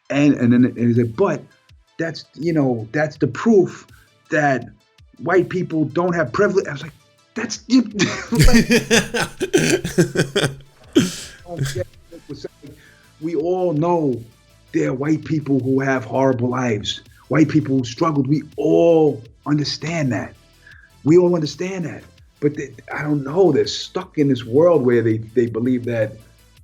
And then he said, but that's that's the proof that white people don't have privilege. I was like, that's we all know there are white people who have horrible lives, white people who struggled. We all understand that. We all understand that. But I don't know. They're stuck in this world where they believe that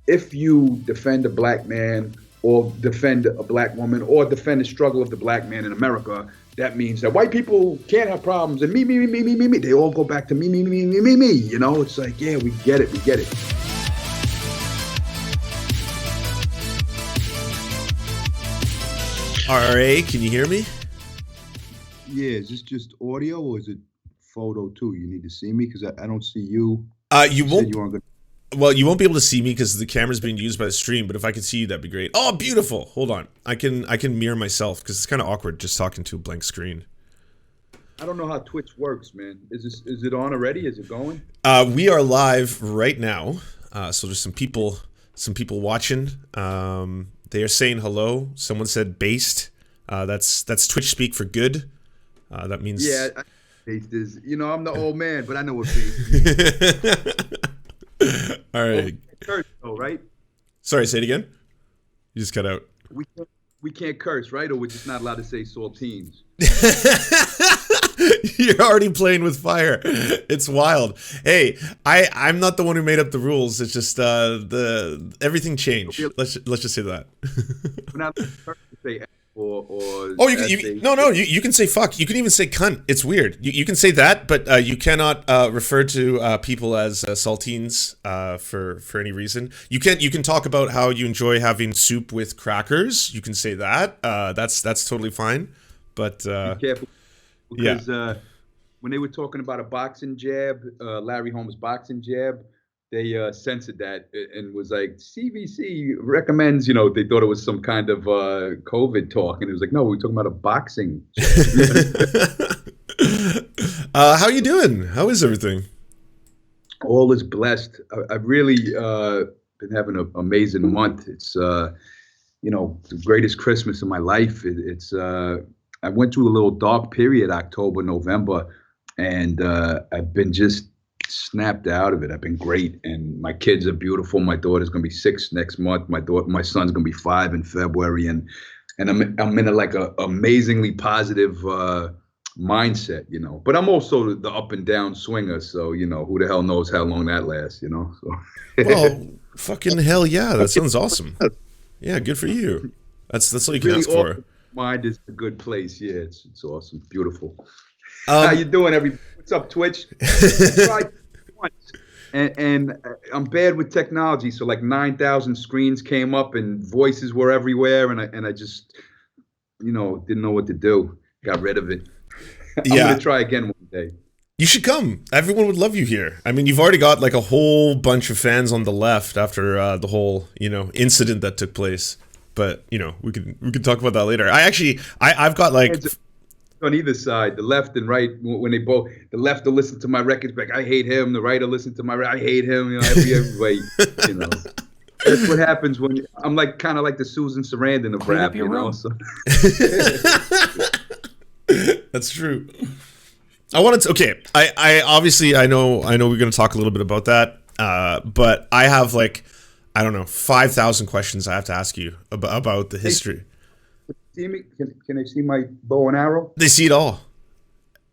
if you defend a black man or defend a black woman or defend the struggle of the black man in America, that means that white people can't have problems and me. They all go back to me. You know, it's like, yeah, we get it. RA, can you hear me? Yeah, is this just audio or is it photo too? You need to see me because I don't see you. You won't. Well, you won't be able to see me because the camera's being used by the stream. But if I could see you, that'd be great. Oh, beautiful! Hold on, I can mirror myself because it's kind of awkward just talking to a blank screen. I don't know how Twitch works, man. Is it on already? Is it going? We are live right now. So there's some people watching. They are saying hello. Someone said based. That's Twitch speak for good. That means based is. You know, I'm the old man, but I know what based is. All right. Curse though, right? Sorry, say it again. You just cut out. We can't curse, right? Or we're just not allowed to say saltines. You're already playing with fire. It's wild. Hey, I'm not the one who made up the rules. It's just everything changed. Let's just say that. We're not allowed to say you can say fuck. You can even say cunt. It's weird. You can say that, but you cannot refer to people as saltines for any reason. You can talk about how you enjoy having soup with crackers. You can say that. That's totally fine. But be careful because when they were talking about a boxing jab, Larry Holmes' boxing jab, they censored that and was like, CVC recommends, they thought it was some kind of COVID talk. And it was like, no, we're talking about a boxing. How you doing? How is everything? All is blessed. I've really been having an amazing month. It's, the greatest Christmas of my life. I went through a little dark period, October, November, and I've been just snapped out of it. I've been great, and my kids are beautiful. My daughter's gonna be 6 next month. My son's gonna be 5 in February, and I'm in a amazingly positive mindset, But I'm also the up and down swinger, so who the hell knows how long that lasts, So. Well, fucking hell yeah, that sounds awesome. Yeah, good for you. That's all you can ask for. Mind is a good place. Yeah, it's awesome, beautiful. How you doing, everybody? What's up, Twitch? And I'm bad with technology, so like 9,000 screens came up and voices were everywhere, and I just, didn't know what to do. Got rid of it. I'm gonna try again one day. You should come. Everyone would love you here. I mean, you've already got like a whole bunch of fans on the left after the whole, incident that took place. But we could talk about that later. I've got like on either side, the left and right, when the left will listen to my records, like I hate him. The right will listen to I hate him. Everybody, That's what happens when I'm kind of like the Susan Sarandon of rap, So. That's true. I wanted to. Okay, I obviously I know we're going to talk a little bit about that. But I have 5,000 questions I have to ask you about the history. See me? Can they see my bow and arrow? They see it all.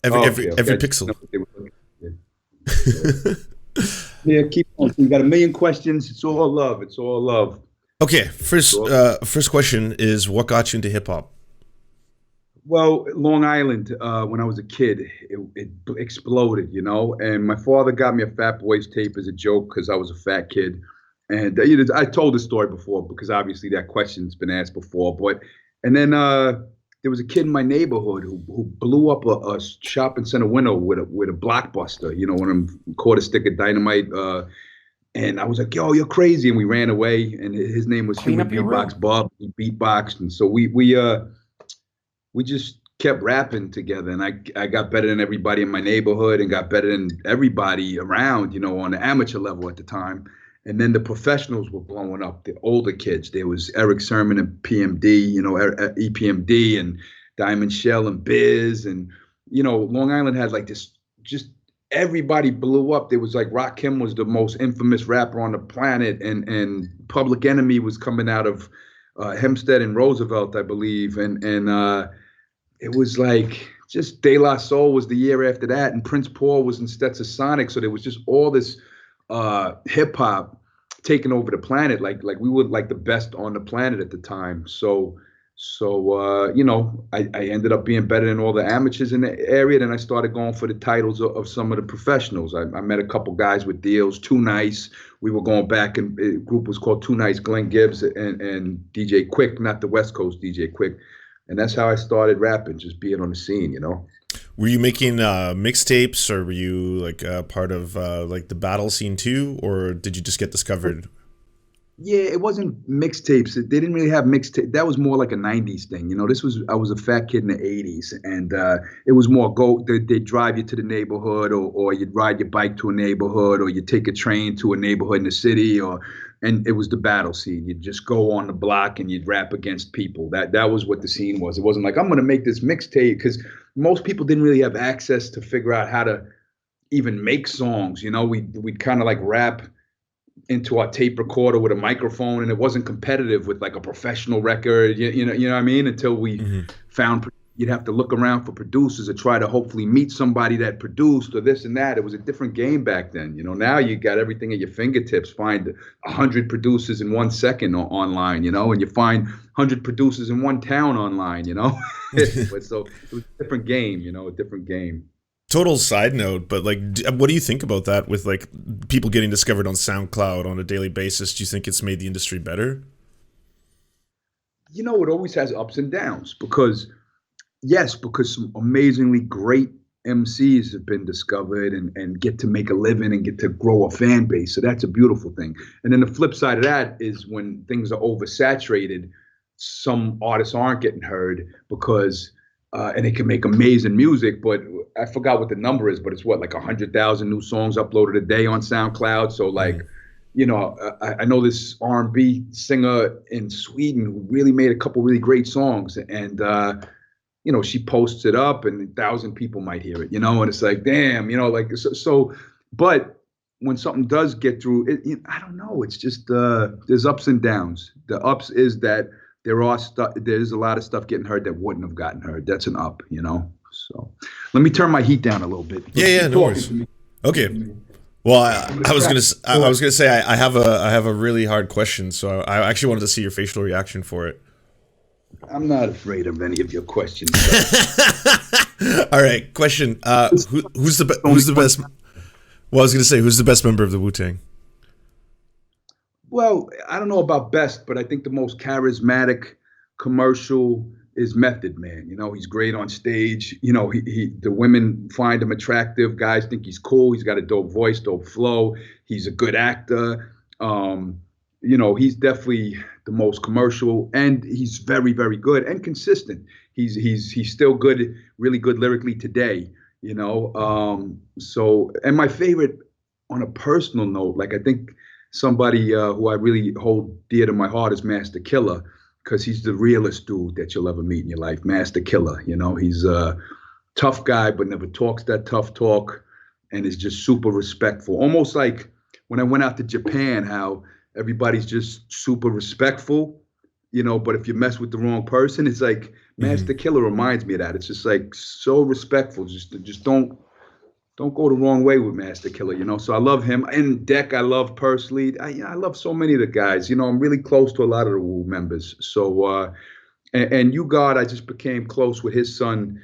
Every pixel. Yeah, keep on. We got a million questions. It's all love. It's all love. Okay, first question is, what got you into hip hop? Well, Long Island, when I was a kid, it exploded, and my father got me a Fat Boys tape as a joke because I was a fat kid. And I told this story before because obviously that question's been asked before. And then there was a kid in my neighborhood who blew up a shopping center window with a blockbuster, one of them quarter stick of dynamite. And I was like, yo, you're crazy. And we ran away. And his name was Human Beatbox Bob. He beatboxed. And so we just kept rapping together. And I got better than everybody in my neighborhood and got better than everybody around, on the amateur level at the time. And then the professionals were blowing up, the older kids. There was Eric Sermon and PMD, EPMD and Diamond Shell and Biz. And, Long Island had like this, just everybody blew up. There was like Rakim was the most infamous rapper on the planet. And Public Enemy was coming out of Hempstead and Roosevelt, I believe. And it was like just De La Soul was the year after that. And Prince Paul was in Stetsasonic. So there was just all this hip hop taking over the planet, like we were like the best on the planet at the time. So I ended up being better than all the amateurs in the area. Then I started going for the titles of some of the professionals. I met a couple guys with deals. Too Nice. We were going back, and the group was called Too Nice. Glenn Gibbs and DJ Quick, not the West Coast DJ Quick. And that's how I started rapping, just being on the scene, Were you making mixtapes, or were you like part of like the battle scene too, or did you just get discovered? Yeah, it wasn't mixtapes. They didn't really have mixtape. That was more like a '90s thing. I was a fat kid in the '80s, and it was more they'd drive you to the neighborhood, or you'd ride your bike to a neighborhood, or you'd take a train to a neighborhood in the city, and it was the battle scene. You'd just go on the block and you'd rap against people. That was what the scene was. It wasn't like I'm gonna make this mixtape, because most people didn't really have access to figure out how to even make songs. We'd kind of like rap into our tape recorder with a microphone, and it wasn't competitive with like a professional record. You know what I mean? Until we found, you'd have to look around for producers to try to hopefully meet somebody that produced or this and that. It was a different game back then. Now you got everything at your fingertips. Find 100 producers in 1 second online, and you find 100 producers in one town online, But so it was a different game, a different game. Total side note, but like, what do you think about that with like people getting discovered on SoundCloud on a daily basis? Do you think it's made the industry better? It always has ups and downs, because some amazingly great MCs have been discovered and get to make a living and get to grow a fan base. So that's a beautiful thing. And then the flip side of that is when things are oversaturated, some artists aren't getting heard because and they can make amazing music, but I forgot what the number is, but it's like 100,000 new songs uploaded a day on SoundCloud. So like, I know this R&B singer in Sweden who really made a couple really great songs, and she posts it up and 1,000 people might hear it, and it's like, damn, but when something does get through it, I don't know. It's just, there's ups and downs. The ups is that there's a lot of stuff getting heard that wouldn't have gotten heard. That's an up, So let me turn my heat down a little bit. Yeah, no worries. Okay. Well, I was gonna say I have a really hard question, so I actually wanted to see your facial reaction for it. I'm not afraid of any of your questions. All right, question. Who's the best? Well, I was gonna say, who's the best member of the Wu-Tang? Well, I don't know about best, but I think the most charismatic commercial is Method Man. He's great on stage. The women find him attractive. Guys think he's cool. He's got a dope voice, dope flow. He's a good actor. He's definitely the most commercial, and he's very, very good and consistent. He's still good, really good lyrically today. So, and my favorite on a personal note, like I think somebody who I really hold dear to my heart is Master Killer, because he's the realest dude that you'll ever meet in your life. Master Killer, he's a tough guy, but never talks that tough talk, and is just super respectful. Almost like when I went out to Japan, how everybody's just super respectful, but if you mess with the wrong person, it's like Master Killer reminds me of that. It's just like so respectful. Just don't go the wrong way with Master Killer, So I love him. And Deck, I love personally. I love so many of the guys. I'm really close to a lot of the Wu members. So, and U-God, I just became close with his son,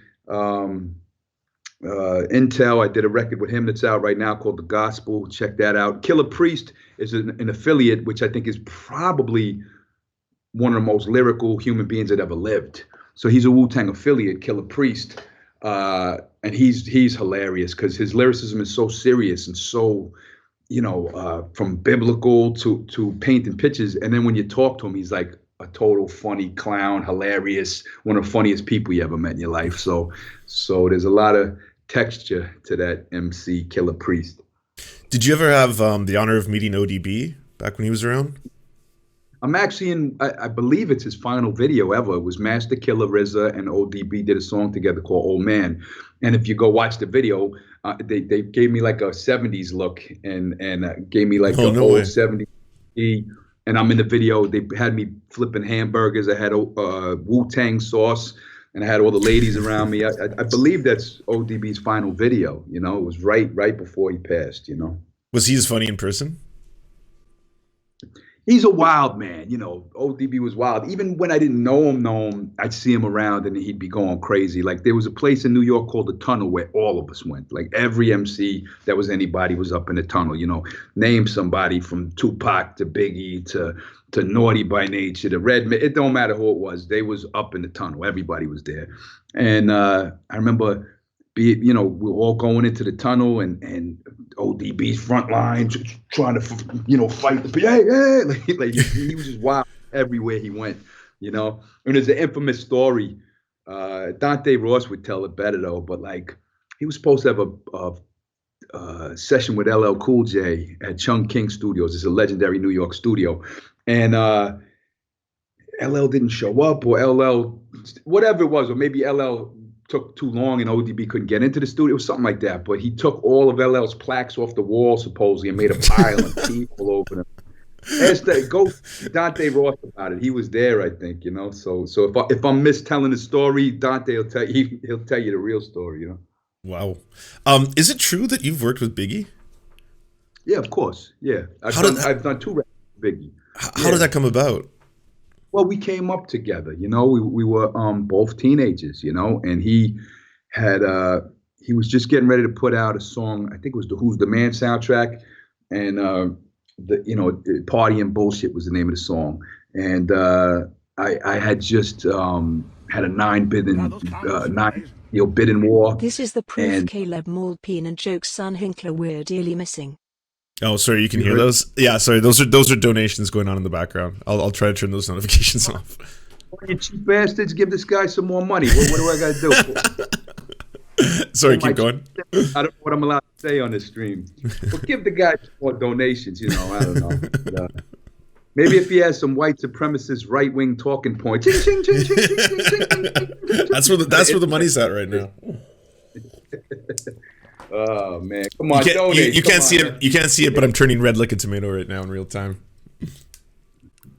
Intel. I did a record with him that's out right now called The Gospel. Check that out. Killer Priest is an affiliate, which I think is probably one of the most lyrical human beings that ever lived. So he's a Wu-Tang affiliate, Killer Priest. And he's hilarious because his lyricism is so serious and so, from biblical to painting pictures. And then when you talk to him, he's like a total funny clown, hilarious, one of the funniest people you ever met in your life. So there's a lot of texture to that MC, Killer Priest. Did you ever have the honor of meeting ODB? back when he was around? I'm actually in. I believe it's his final video ever. It was Master Killer, RZA, and ODB did a song together called "Old Man." And if you go watch the video, they gave me like a '70s look and gave me like Oh, an no old way. '70s. And I'm in the video. They had me flipping hamburgers. I had Wu-Tang sauce, and I had all the ladies around me. I believe that's ODB's final video. You know, it was right before he passed. You know. Was he as funny in person? He's a wild man, you know. ODB was wild. Even when I didn't know him, I'd see him around and he'd be going crazy. Like there was a place in New York called the Tunnel where all of us went. Like every MC that was anybody was up in the tunnel. You know, name somebody from Tupac to Biggie to Naughty by Nature to Redman. It don't matter who it was. They was up in the tunnel. Everybody was there. And I remember we're all going into the tunnel and ODB's front line trying to, fight the, hey, like he was just wild everywhere he went, you know. And there's an infamous story. Dante Ross would tell it better though, but like he was supposed to have a session with LL Cool J at Chung King Studios. It's a legendary New York studio, and LL didn't show up, or LL, whatever it was, or maybe LL took too long and ODB couldn't get into the studio, or something like that. But he took all of LL's plaques off the wall, supposedly, and made a pile of tea all over them. Go Dante Ross about it. He was there, I think, you know. So if I'm mistelling the story, Dante he'll tell you the real story, you know. Wow. Is it true that you've worked with Biggie? Yeah, of course. Yeah, I've done 2 records with Biggie. How did that come about? Well, we came up together, you know. We were both teenagers, you know, and he was just getting ready to put out a song. I think it was the Who's the Man soundtrack, and Party and Bullshit was the name of the song. And I had just had a 9 bidding war. This is the proof Caleb Malpine and Joke's son Hinkler we're dearly missing. Oh, sorry, you can hear those? Yeah, sorry, those are donations going on in the background. I'll try to turn those notifications off. You cheap bastards, give this guy some more money. What do I got to do? Sorry, keep going. I don't know what I'm allowed to say on this stream. But give the guy some more donations, you know, I don't know. But, maybe if he has some white supremacist right-wing talking points. Ching, ching, ching, ching, ching, ching, ching, ching. That's where the money's at right now. Oh man, come on, donate. You can't see it. You can't see it, but I'm turning red like a tomato right now in real time.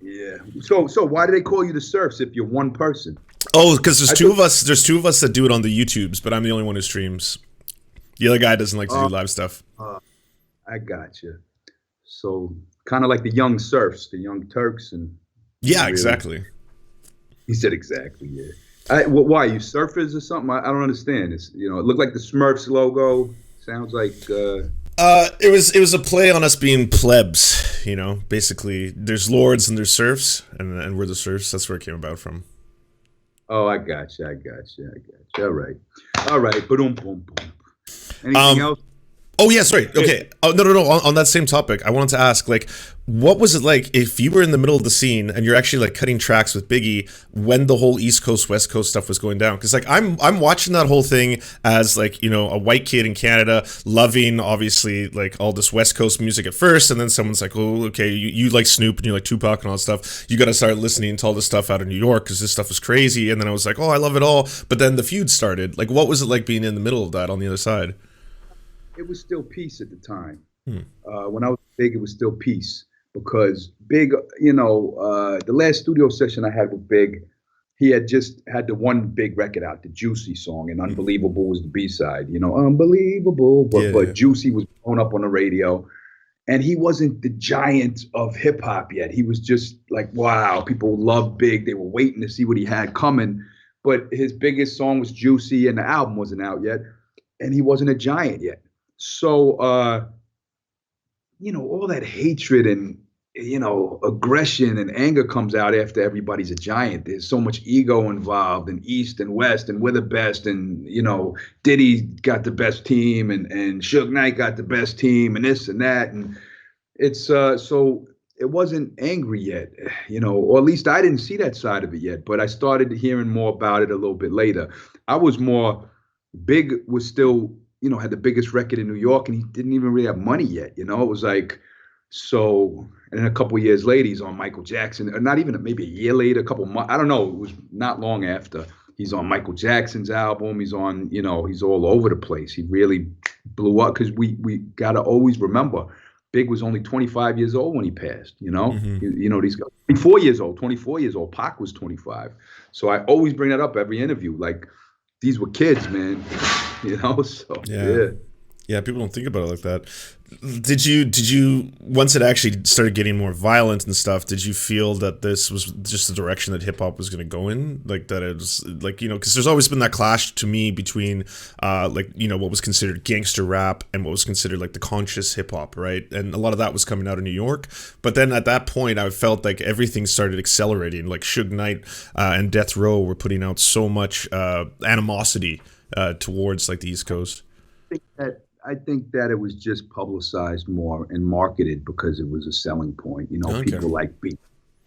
Yeah. So why do they call you the Serfs if you're one person? Oh, because there's two of us. There's 2 of us that do it on the YouTubes, but I'm the only one who streams. The other guy doesn't like to do live stuff. I got you. So kind of like the young Serfs, the young Turks, and yeah, exactly. He said exactly. Yeah. Why, you surfers or something? I don't understand. It's, you know, it looked like the Smurfs logo. Sounds like. It was a play on us being plebs. You know, basically, there's lords and there's serfs, and we're the serfs. That's where it came about from. Oh, I got you. All right. Boom, boom, boom. Anything else? Oh yeah, sorry. Okay. Oh no. On that same topic, I wanted to ask, like, what was it like if you were in the middle of the scene and you're actually like cutting tracks with Biggie when the whole East Coast West Coast stuff was going down? Because like I'm watching that whole thing as like, you know, a white kid in Canada loving obviously like all this West Coast music at first, and then someone's like, oh okay, you like Snoop and you like Tupac and all that stuff. You got to start listening to all this stuff out of New York because this stuff was crazy. And then I was like, oh, I love it all. But then the feud started. Like, what was it like being in the middle of that on the other side? It was still peace at the time. When I was big, it was still peace because Big, you know, the last studio session I had with Big, he had just had the one big record out, the Juicy song, and Unbelievable was the B-side, you know, Unbelievable. But Juicy was blown up on the radio, and he wasn't the giant of hip hop yet. He was just like, wow, people loved Big. They were waiting to see what he had coming. But his biggest song was Juicy, and the album wasn't out yet, and he wasn't a giant yet. So, you know, all that hatred and, you know, aggression and anger comes out after everybody's a giant. There's so much ego involved in East and West, and we're the best. And, you know, Diddy got the best team, and Suge Knight got the best team, and this and that. And it's so it wasn't angry yet, you know, or at least I didn't see that side of it yet. But I started hearing more about it a little bit later. I was more, Big was still, you know, had the biggest record in New York, and he didn't even really have money yet. You know, it was like, so And then a couple of years later, he's on Michael Jackson, or not even maybe a year later, a couple of months. I don't know. It was not long after. He's on Michael Jackson's album. He's on, he's all over the place. He really blew up because we got to always remember Big was only 25 years old when he passed, Mm-hmm. these guys, 24 years old, 24 years old. Pac was 25. So I always bring that up every interview. Like, these were kids, man, so Yeah. yeah. Yeah, people don't think about it like that. Did you once it actually started getting more violent and stuff, did you feel that this was just the direction that hip hop was going to go in? Like that it was like, because there's always been that clash to me between what was considered gangster rap and what was considered like the conscious hip hop, right? And a lot of that was coming out of New York. But then at that point, I felt like everything started accelerating. Like Suge Knight and Death Row were putting out so much animosity towards like the East Coast. I think that it was just publicized more and marketed because it was a selling point. Okay. People like beat.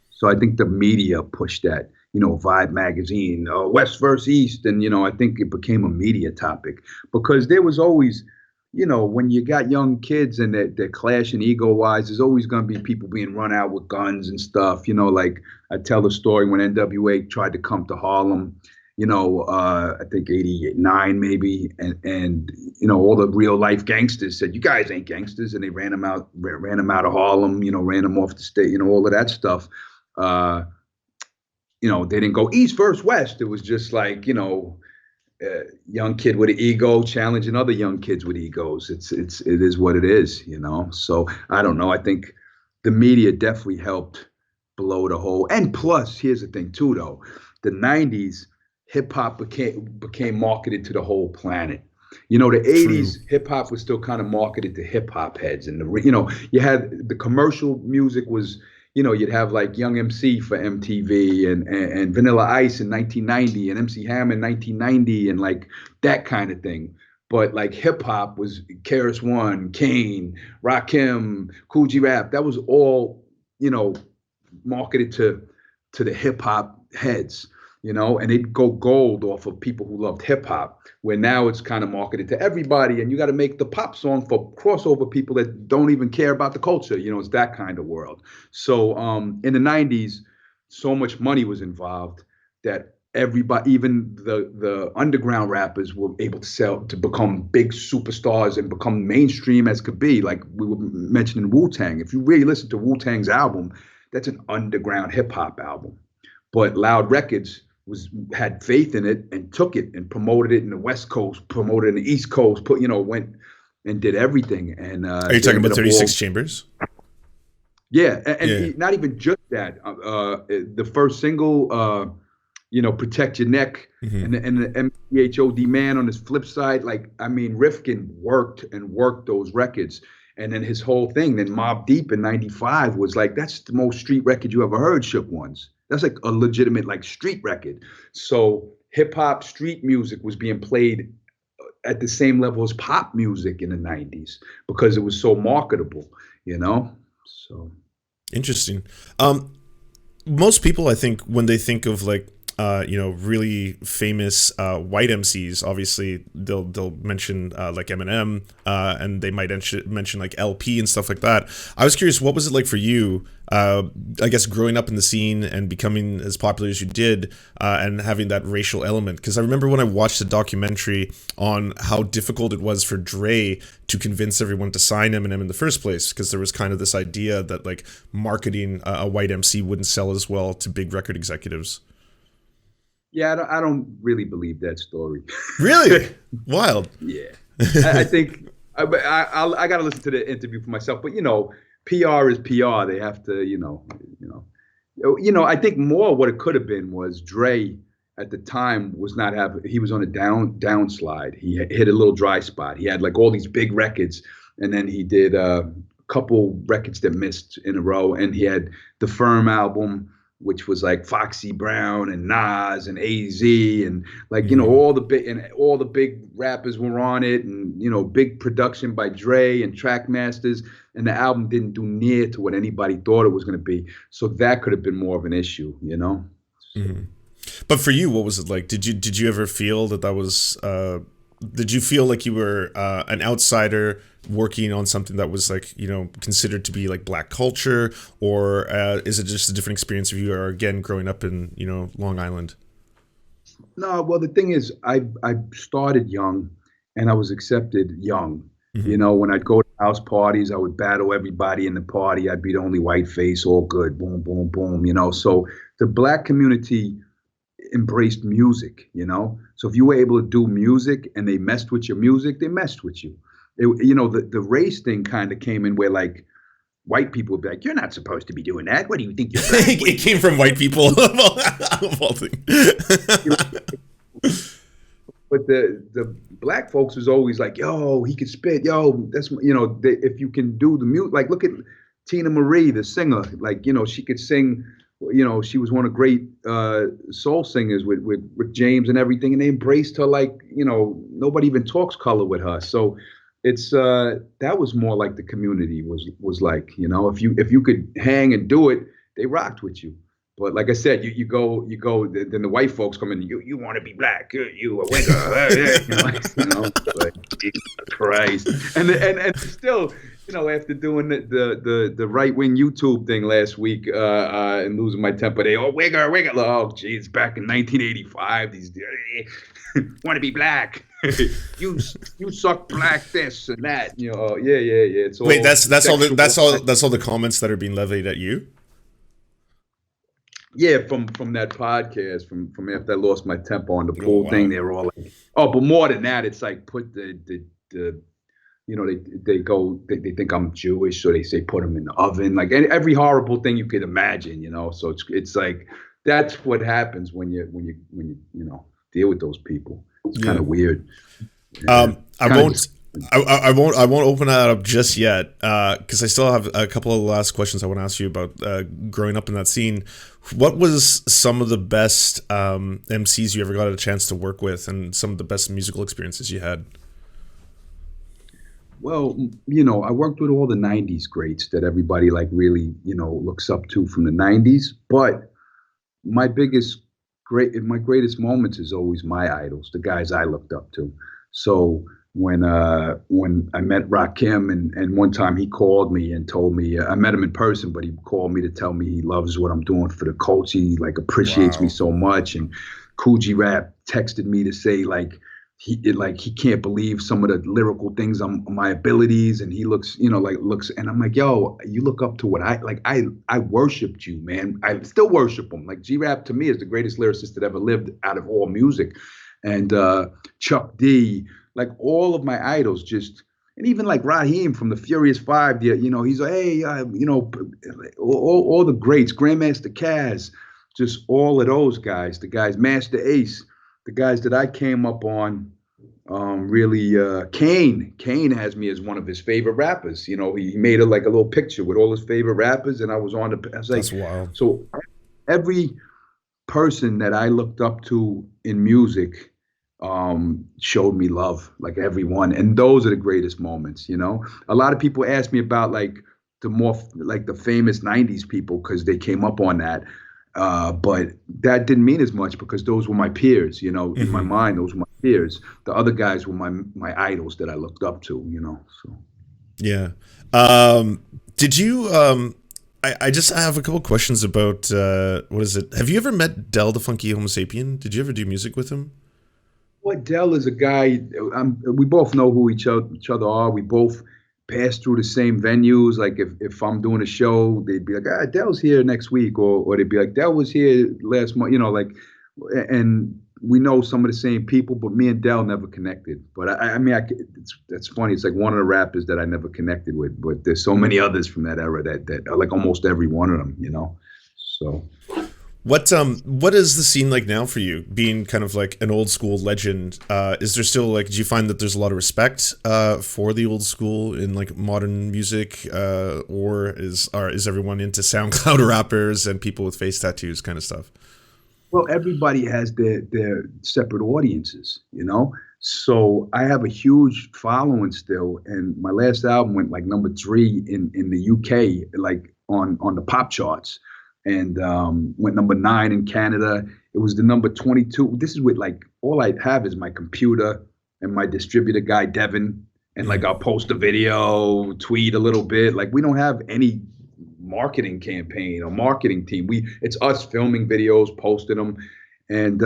So I think the media pushed that. Vibe magazine, West versus East, and I think it became a media topic because there was always, when you got young kids and they're clashing ego-wise, there's always going to be people being run out with guns and stuff. Like I tell the story when NWA tried to come to Harlem. I think 89 maybe, and all the real life gangsters said, "You guys ain't gangsters," and they ran them out of Harlem, ran them off the state, all of that stuff. They didn't go East versus West. It was just like, young kid with an ego challenging other young kids with egos. It is what it is, So I don't know. I think the media definitely helped blow the whole. And plus, here's the thing too, though, the '90s. Hip hop became marketed to the whole planet. The '80s hip hop was still kind of marketed to hip hop heads, and you had the commercial music was, you'd have like Young MC for MTV and Vanilla Ice in 1990 and MC Hammer in 1990 and like that kind of thing. But like hip hop was KRS One, Kane, Rakim, Cool G Rap. That was all marketed to the hip hop heads. And it'd go gold off of people who loved hip hop, where now it's kind of marketed to everybody. And you got to make the pop song for crossover people that don't even care about the culture. It's that kind of world. So in the '90s, so much money was involved that everybody, even the underground rappers, were able to become big superstars and become mainstream as could be. Like we were mentioning Wu-Tang. If you really listen to Wu-Tang's album, that's an underground hip hop album. But Loud Records had faith in it and took it and promoted it in the West Coast, promoted it in the East Coast, went and did everything. And are you talking about 36 Chambers? Yeah, and not even just that. The first single, Protect Your Neck, Mm-hmm. and the MPHOD Man on his flip side. Like, I mean, Rifkin worked those records. And then his whole thing, then Mobb Deep in '95 was like, that's the most street record you ever heard, Shook Ones. That's like a legitimate like street record. So hip hop street music was being played at the same level as pop music in the '90s because it was so marketable, So Interesting. Most people, I think, when they think of like really famous white MCs, obviously they'll mention like Eminem, and they might mention like LP and stuff like that. I was curious, what was it like for you? I guess growing up in the scene and becoming as popular as you did, and having that racial element. Because I remember when I watched a documentary on how difficult it was for Dre to convince everyone to sign Eminem in the first place, because there was kind of this idea that like marketing a white MC wouldn't sell as well to big record executives. Yeah, I don't really believe that story. Really? Wild. Yeah, I think I got to listen to the interview for myself. But PR is PR. They have to, I think more what it could have been was Dre at the time he was on a downslide. He hit a little dry spot. He had like all these big records, and then he did a couple records that missed in a row, and he had the Firm album, which was like Foxy Brown and Nas and AZ and like, all the big rappers were on it, and, big production by Dre and Trackmasters, and the album didn't do near to what anybody thought it was going to be. So that could have been more of an issue, So. Mm-hmm. But for you, what was it like? Did you ever feel that was, did you feel like you were an outsider working on something that was like, considered to be like black culture, or is it just a different experience if you are again growing up in, Long Island? No, well, the thing is, I started young, and I was accepted young. Hmm. When I'd go to house parties, I would battle everybody in the party. I'd be the only white face, all good, boom, boom, boom. So the black community embraced music. So if you were able to do music and they messed with your music, they messed with you. The race thing kind of came in where like white people would be like, "You're not supposed to be doing that. What do you think you're black?" It came from white people. Of all things. But the black folks was always like, "Yo, he could spit. Yo, that's if you can do the music, like look at Tina Marie, the singer. Like she could sing. She was one of great soul singers with James and everything, and they embraced her like nobody even talks color with her. So it's that was more like the community was like. If you could hang and do it, they rocked with you. But like I said, you go, then the white folks come in. You want to be black? You a wigger? Like Jesus Christ. And still, after doing the right wing YouTube thing last week and losing my temper, they wigger. Oh, geez, back in 1985, these want to be black. you suck black this and that. Yeah. It's all Wait, that's all sexual. the comments that are being levied at you? Yeah, from that podcast, from after I lost my temper on the Oh, pool thing, wow. they were all like, "Oh," but more than that, it's like put they think I'm Jewish, so they say put them in the oven, like every horrible thing you could imagine, So it's like that's what happens when you deal with those people. It's kind Yeah. of weird. Yeah. I Kinda won't. I won't open that up just yet because I still have a couple of last questions I want to ask you about growing up in that scene. What was some of the best MCs you ever got a chance to work with, and some of the best musical experiences you had? Well, I worked with all the 90s greats that everybody like really, looks up to from the 90s. But my my greatest moments is always my idols, the guys I looked up to. So when I met Rakim and one time he called me and told me I met him in person, but he called me to tell me he loves what I'm doing for the culture. He like appreciates me Wow. so much. And Coogee Rap texted me to say like he can't believe some of the lyrical things on my abilities, and he looks and I'm like, yo, you look up to what I worshipped you, man. I still worship him. Like G Rap to me is the greatest lyricist that ever lived out of all music. And Chuck D, like all of my idols just, and even like Raheem from the Furious Five, he's like, hey, all the greats, Grandmaster Caz, just all of those guys, the guys, Master Ace, the guys that I came up on, really, Kane has me as one of his favorite rappers. He made like a little picture with all his favorite rappers, and I was I was like, That's wild. so every person that I looked up to in music showed me love, like everyone, and those are the greatest moments. A lot of people ask me about like the famous 90s people because they came up on that. But that didn't mean as much because those were my peers, in my Hmm. mind, those were my peers. The other guys were my idols that I looked up to. So Yeah. Did you? I just have a couple questions about what is it? Have you ever met Del the Funky Homo Sapien? Did you ever do music with him? what Dell is a guy, we both know who each other are. We both pass through the same venues. Like if I'm doing a show, they'd be like, Dell's here next week, or they'd be like, Dell was here last month, and we know some of the same people, but me and Dell never connected. But that's funny. It's like one of the rappers that I never connected with, but there's so many others from that era that like almost every one of them. So. What is the scene like now for you, being kind of like an old school legend? Is there still like, do you find that there's a lot of respect for the old school in like modern music, or is everyone into SoundCloud rappers and people with face tattoos kind of stuff? Well, everybody has their separate audiences. So I have a huge following still, and my last album went like number 3 in the UK, like on the pop charts, and went number 9 in Canada. It was the number 22. This is with like all I have is my computer and my distributor guy Devin, and like I'll post a video, tweet a little bit. Like we don't have any marketing campaign or marketing team. It's us filming videos, posting them, and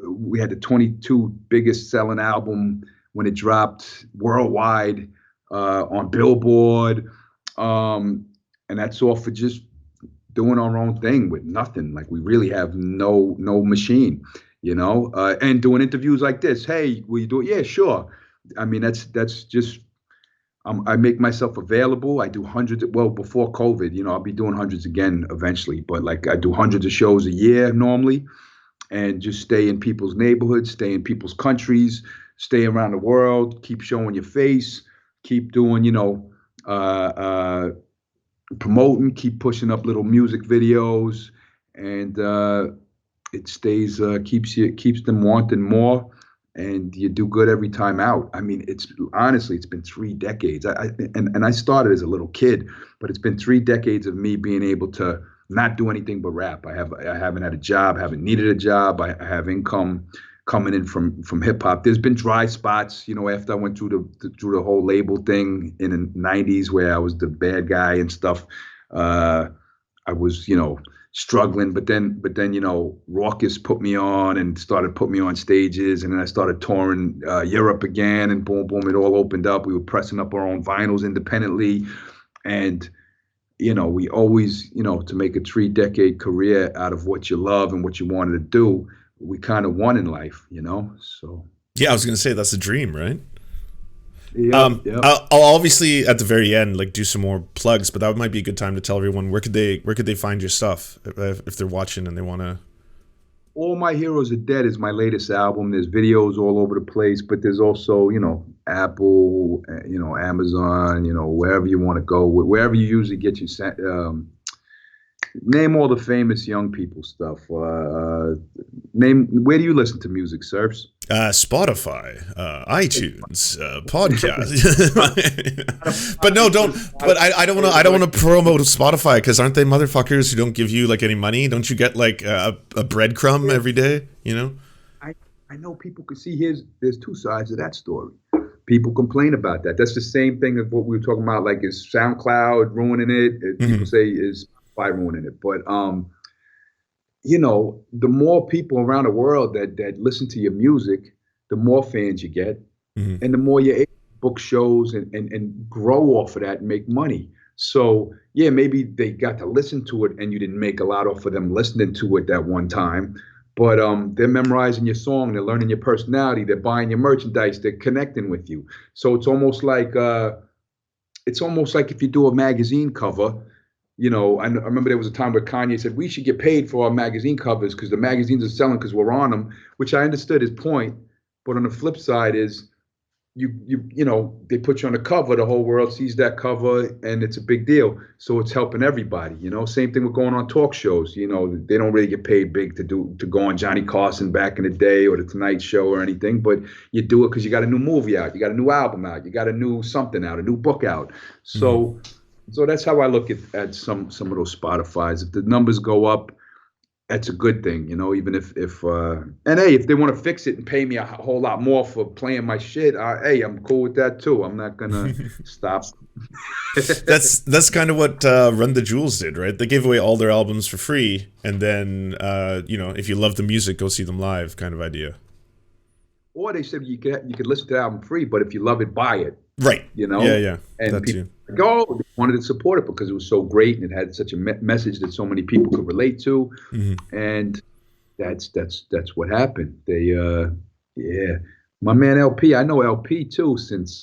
we had the 22 biggest selling album when it dropped worldwide on Billboard, and that's all for just doing our own thing with nothing. Like we really have no machine, and doing interviews like this. Hey, will you do it? Yeah, sure. I mean, that's just. I make myself available. I do hundreds. Well, before COVID, I'll be doing hundreds again eventually. But like I do hundreds of shows a year normally, and just stay in people's neighborhoods, stay in people's countries, stay around the world, keep showing your face, keep doing, promoting, keep pushing up little music videos, and it stays keeps them wanting more, and you do good every time out. I mean, it's been 3 decades. I started as a little kid, but it's been 3 decades of me being able to not do anything but rap. I haven't had a job, haven't needed a job. I have income coming in from hip hop. There's been dry spots, after I went through the whole label thing in the 90s where I was the bad guy and stuff. I was, struggling, but then, Raucous put me on and started putting me on stages, and then I started touring Europe again, and boom, boom, it all opened up. We were pressing up our own vinyls independently, and we always, to make a 3-decade career out of what you love and what you wanted to do, we kind of won in life, so. Yeah, I was going to say that's the dream, right? Yeah. I'll obviously at the very end do some more plugs, but that might be a good time to tell everyone where could they find your stuff if they're watching and they want to. All My Heroes Are Dead is my latest album. There's videos all over the place, but there's also, Apple, Amazon, wherever you want to go, wherever you usually get your name all the famous young people stuff. Where do you listen to music, Serfs? Spotify, iTunes, podcast. But no, don't. But I don't want to promote Spotify because aren't they motherfuckers who don't give you any money? Don't you get a breadcrumb every day? I know people could see there's 2 sides of that story. People complain about that. That's the same thing as what we were talking about. Like, is SoundCloud ruining it? People say is Spotify ruining it, but the more people around the world that listen to your music, the more fans you get, and the more you're able to book shows and grow off of that and make money. So yeah, maybe they got to listen to it and you didn't make a lot off of them listening to it that one time, but they're memorizing your song, they're learning your personality, they're buying your merchandise, they're connecting with you. So it's almost like if you do a magazine cover. I remember there was a time where Kanye said we should get paid for our magazine covers because the magazines are selling because we're on them, which I understood his point. But on the flip side is they put you on the cover, the whole world sees that cover, and it's a big deal. So it's helping everybody. Same thing with going on talk shows. They don't really get paid big to go on Johnny Carson back in the day or the Tonight Show or anything, but you do it because you got a new movie out, you got a new album out, you got a new something out, a new book out. So. So that's how I look at some of those Spotifys. If the numbers go up, that's a good thing, even if and hey, if they want to fix it and pay me a whole lot more for playing my shit, hey, I'm cool with that too. I'm not gonna stop. That's kind of what Run the Jewels did, right? They gave away all their albums for free, and then if you love the music, go see them live, kind of idea. Or they said you could listen to the album free, but if you love it, buy it. Right. Yeah. And that people they wanted to support it because it was so great and it had such a message that so many people could relate to, and that's what happened. They my man LP, I know LP too since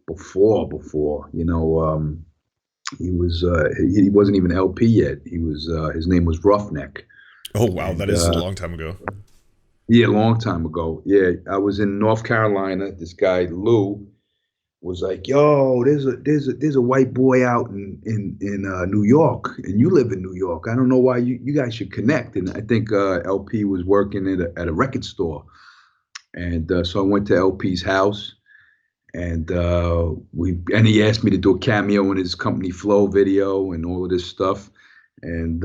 before he wasn't even LP yet. He was his name was Roughneck. Oh wow, that is a long time ago. Yeah, a long time ago. Yeah, I was in North Carolina. This guy Lou was like, "Yo, there's a white boy out in New York, and you live in New York. I don't know why you guys should connect." And I think LP was working at a record store, and so I went to LP's house, and he asked me to do a cameo in his Company Flow video and all of this stuff. And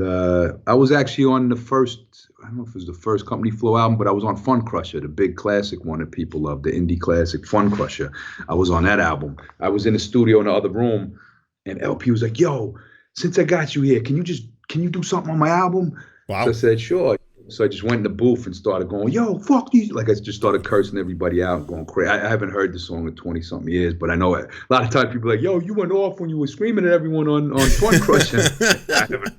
I was actually on the first, I don't know if it was the first Company Flow album, but I was on Fun Crusher, the big classic one that people love, the indie classic Fun Crusher. I was on that album. I was in the studio in the other room, and LP was like, "Yo, since I got you here, can you do something on my album?" So I Wow. said, "Sure." So I just went in the booth and started going, "Yo, fuck these!" Like I just started cursing everybody out and going crazy. I haven't heard the song in 20 something years, but I know it. A lot of times people are like, "Yo, you went off when you were screaming at everyone on Fun Crusher." I haven't.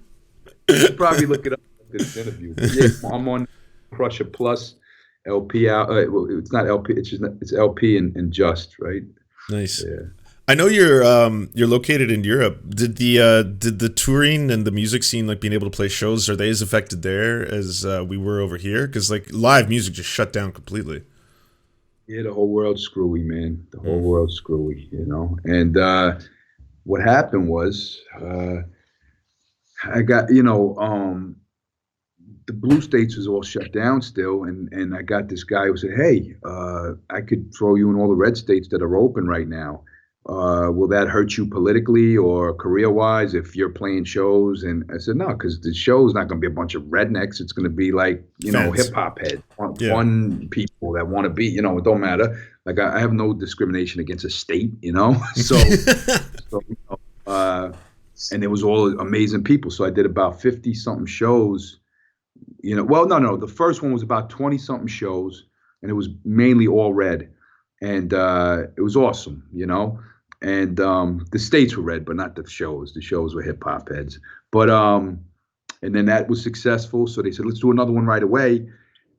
You should probably look it up after this interview. But yeah, I'm on Crusher Plus LP out. Well, it's not LP. It's LP and Just right. Nice. Yeah. I know you're located in Europe. Did the touring and the music scene, like being able to play shows, are they as affected there as we were over here? Because like live music just shut down completely. Yeah, the whole world's screwy, man. The whole Mm. world's screwy, you know. And what happened was, I got, the blue states was all shut down still, and I got this guy who said, "Hey, I could throw you in all the red states that are open right now. Will that hurt you politically or career wise if you're playing shows?" And I said, "No, because the show's not going to be a bunch of rednecks. It's going to be like Fans. hip hop heads, Yeah. fun people that want to be. It don't matter. Like I have no discrimination against a state, so." And it was all amazing people. So I did about 50 something shows. Well, no. The first one was about 20 something shows, and it was mainly all red. And it was awesome, And the states were red, but not the shows. The shows were hip hop heads. But and then that was successful. So they said, let's do another one right away.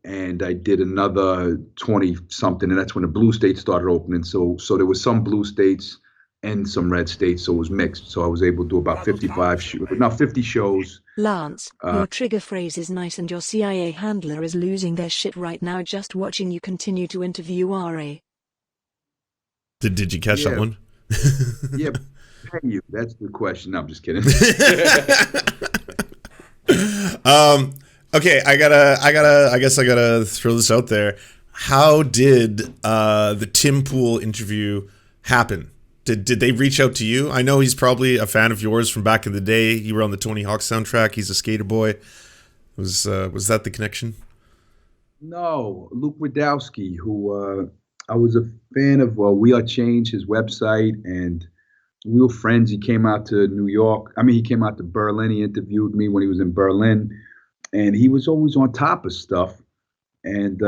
And I did another 20 something, and that's when the blue states started opening. So there was some blue states and some red states, so it was mixed. So I was able to do about 50 shows. Lance, your trigger phrase is nice and your CIA handler is losing their shit right now just watching you continue to interview RA. Did you catch that one? Yeah, pay you. That's the question. No, I'm just kidding. Okay, I guess I gotta throw this out there. How did the Tim Pool interview happen? Did they reach out to you? I know he's probably a fan of yours from back in the day. You were on the Tony Hawk soundtrack. He's a skater boy. Was that the connection? No, Luke Wadowski, who I was a fan of. We Are Change, his website, and we were friends. He came out to New York. I mean, he came out to Berlin. He interviewed me when he was in Berlin, and he was always on top of stuff. And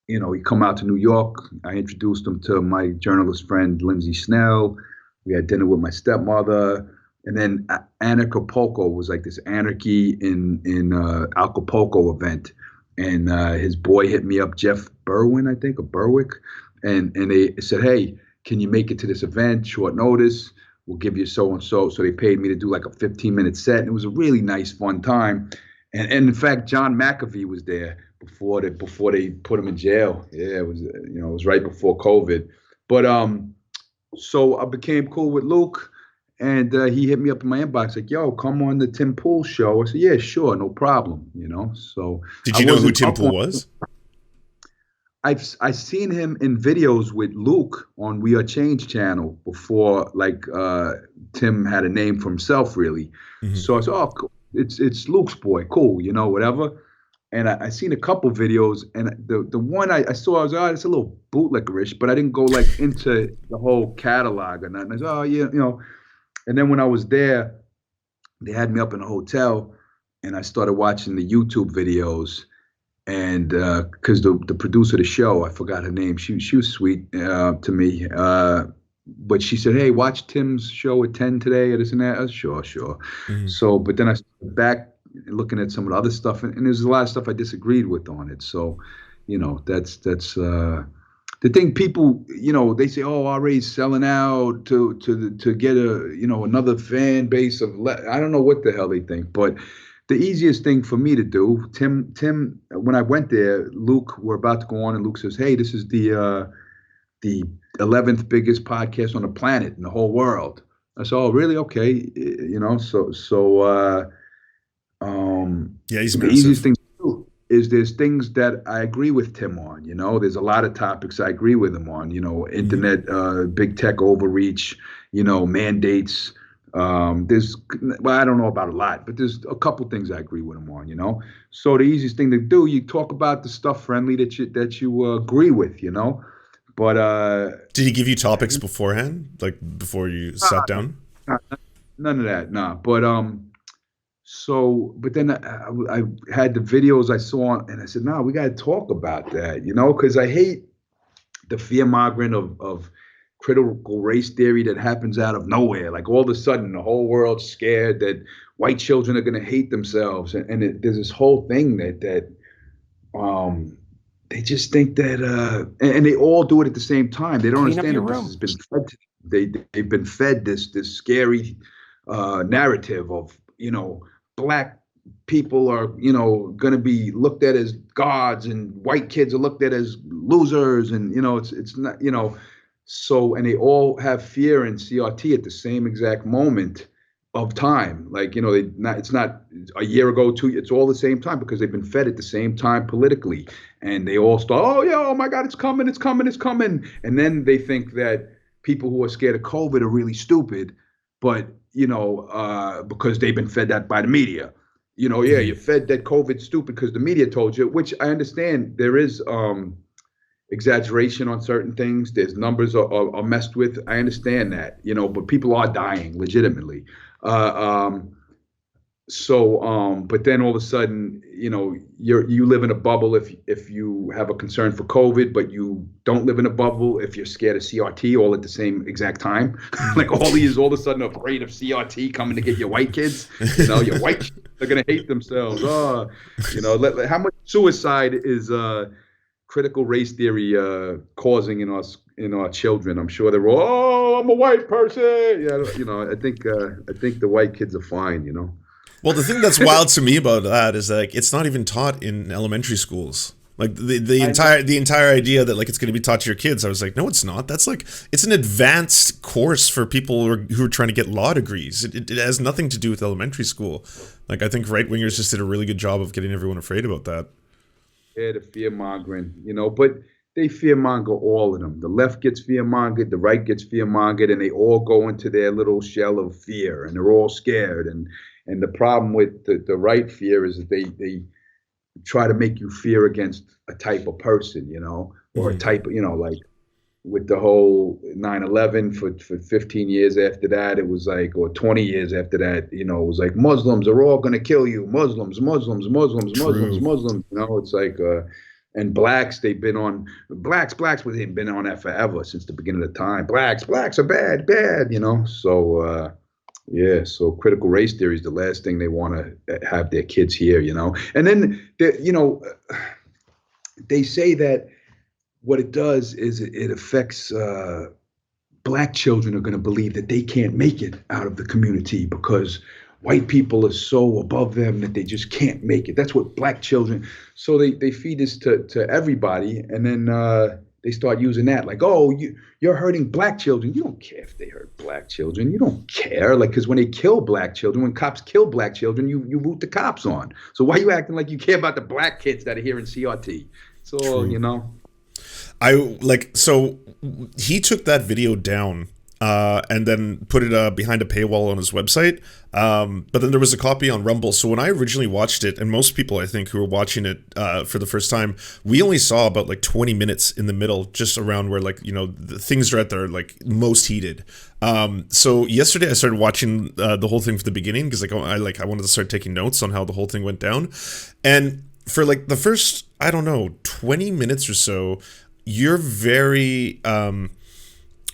he come out to New York. I introduced him to my journalist friend Lindsay Snell. We had dinner with my stepmother, and then Anarchapulco was like this anarchy in Acapulco event. And his boy hit me up, Jeff Berwin, I think, or Berwick, and they said, "Hey, can you make it to this event? Short notice. We'll give you so and so." So they paid me to do like a 15-minute set, and it was a really nice, fun time. And in fact, John McAfee was there before they put him in jail. Yeah, it was it was right before COVID. But so I became cool with Luke. And he hit me up in my inbox like, "Yo, come on the Tim Pool show." I said, "Yeah, sure, no problem." So did you know who Tim Pool was? I've seen him in videos with Luke on We Are Change channel before, like Tim had a name for himself, really. Mm-hmm. So I said, "Oh, cool. It's Luke's boy, cool, whatever." And I seen a couple videos, and the one I saw, I was like, "Oh, it's a little bootleggerish," but I didn't go like into the whole catalog or nothing. I said, "Oh yeah, And then when I was there, they had me up in a hotel, and I started watching the YouTube videos. And because the producer of the show, I forgot her name, she was sweet to me. But she said, "Hey, watch Tim's show at 10 today," or this and that. I was, sure. Mm-hmm. So, but then I started back looking at some of the other stuff, and there's a lot of stuff I disagreed with on it. So, that's the thing. People, they say, "Oh, RA's selling out to get another fan base of." I don't know what the hell they think, but the easiest thing for me to do, Tim, when I went there, Luke, we're about to go on, and Luke says, "Hey, this is the 11th biggest podcast on the planet in the whole world." I said, "Oh, really? Okay." Yeah, he's the massive. easiest thing to do is there's things that I agree with Tim on. There's a lot of topics I agree with him on. Internet, big tech overreach, mandates, Well, I don't know about a lot, but there's a couple things I agree with him on, you know. So the easiest thing to do, you talk about the stuff friendly that you agree with, you know. But Did he give you topics beforehand, like before you sat down? nah, none of that, nah. But but then I had the videos I saw, and I said, no, we got to talk about that, you know, because I hate the fear mongering of critical race theory that happens out of nowhere. Like all of a sudden, the whole world's scared that white children are going to hate themselves, there's this whole thing that um, they just think that, and they all do it at the same time. They don't Clean up understand your that this room. has been fed. They've been fed this scary narrative of, you know, black people are, you know, going to be looked at as gods, and white kids are looked at as losers, and you know, it's not, you know. So, and they all have fear and CRT at the same exact moment of time. Like, you know, it's not a year ago, it's all the same time because they've been fed at the same time politically. And they all start, oh yeah, oh my God, it's coming, it's coming, it's coming. And then they think that people who are scared of COVID are really stupid, but you know, because they've been fed that by the media. You know, yeah, you're fed that COVID's stupid because the media told you, which I understand there is exaggeration on certain things. There's numbers are messed with. I understand that, you know, but people are dying legitimately. Uh, um, but then all of a sudden, you know, you live in a bubble if you have a concern for COVID, but you don't live in a bubble if you're scared of CRT all at the same exact time. Like all of a sudden afraid of CRT coming to get your white kids. You know, your white kids are gonna hate themselves. You know, how much suicide is critical race theory causing in our children? I'm sure they're all, oh, I'm a white person. Yeah, you know, I think the white kids are fine. You know. Well, the thing that's wild to me about that is like it's not even taught in elementary schools. Like the entire idea that like it's going to be taught to your kids, I was like, no, it's not. That's like it's an advanced course for people who are trying to get law degrees. It has nothing to do with elementary school. Like I think right wingers just did a really good job of getting everyone afraid about that. Yeah, the fear mongering, you know, but they fear monger all of them. The left gets fear mongered, the right gets fear mongered, and they all go into their little shell of fear, and they're all scared. And the problem with the right fear is that they try to make you fear against a type of person, you know, or a type of, you know, like with the whole 9/11 for 15 years after that, it was like, or 20 years after that, you know, it was like Muslims are all going to kill you. Muslims, Muslims, Muslims, Muslims, Muslims. You know, it's like, and blacks, they've been on, blacks, but they've been on that forever since the beginning of the time. Blacks are bad, you know. So, yeah, so critical race theory is the last thing they want to have their kids hear, you know. And then, you know, they say that what it does is it affects black children are going to believe that they can't make it out of the community because white people are so above them that they just can't make it. That's what black children. So they feed this to everybody, and then they start using that like, oh, you're hurting black children. You don't care if they hurt black children. You don't care, like, because when they kill black children, when cops kill black children, you root the cops on. So why are you acting like you care about the black kids that are here in CRT? So you know. So he took that video down and then put it behind a paywall on his website. But then there was a copy on Rumble. So when I originally watched it, and most people I think who were watching it for the first time, we only saw about like 20 minutes in the middle, just around where like, you know, the things are at their like most heated. So yesterday I started watching the whole thing from the beginning because like I wanted to start taking notes on how the whole thing went down. And for like the first, I don't know, 20 minutes or so, you're very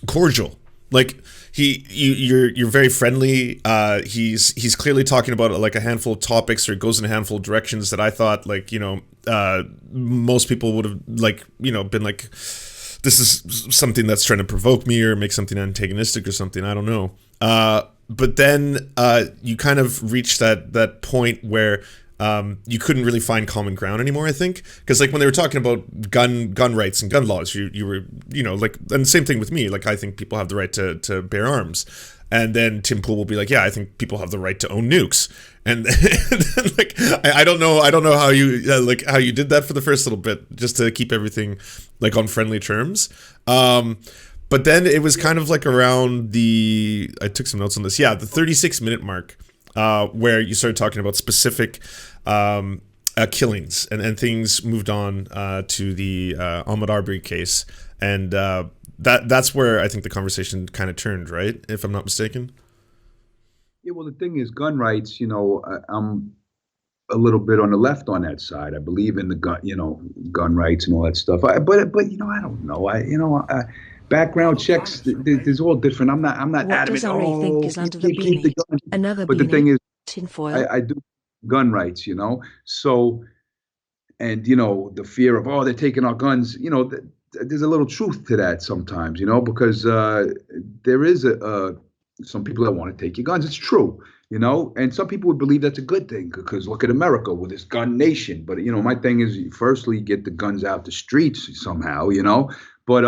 cordial. Like you're very friendly. He's clearly talking about like a handful of topics, or it goes in a handful of directions that I thought like, you know, most people would have like, you know, been like, this is something that's trying to provoke me or make something antagonistic or something. I don't know. But then you kind of reach that point where you couldn't really find common ground anymore, I think, because like when they were talking about gun rights and gun laws, you were, you know, like, and the same thing with me, like I think people have the right to bear arms, and then Tim Pool will be like, yeah, I think people have the right to own nukes, and then, like I don't know how you how you did that for the first little bit just to keep everything like on friendly terms, but But then it was kind of like around I took some notes on this. Yeah, the 36-minute mark, where you started talking about specific killings, and things moved on to the Ahmaud Arbery case, and that's where I think the conversation kind of turned, right? If I'm not mistaken. Yeah, well, the thing is, gun rights. I'm a little bit on the left on that side. I believe in the gun rights and all that stuff. But I don't know. Background checks. There's all different. I'm not What adamant. does RA think is under the keep the beanie? guns. Another But the beanie? thing is, Tinfoil? I do gun rights. So, and the fear of, they're taking our guns. There's a little truth to that sometimes. Because there is some people that want to take your guns. It's true. And some people would believe that's a good thing because look at America with this gun nation. But my thing is, firstly, get the guns out the streets somehow. But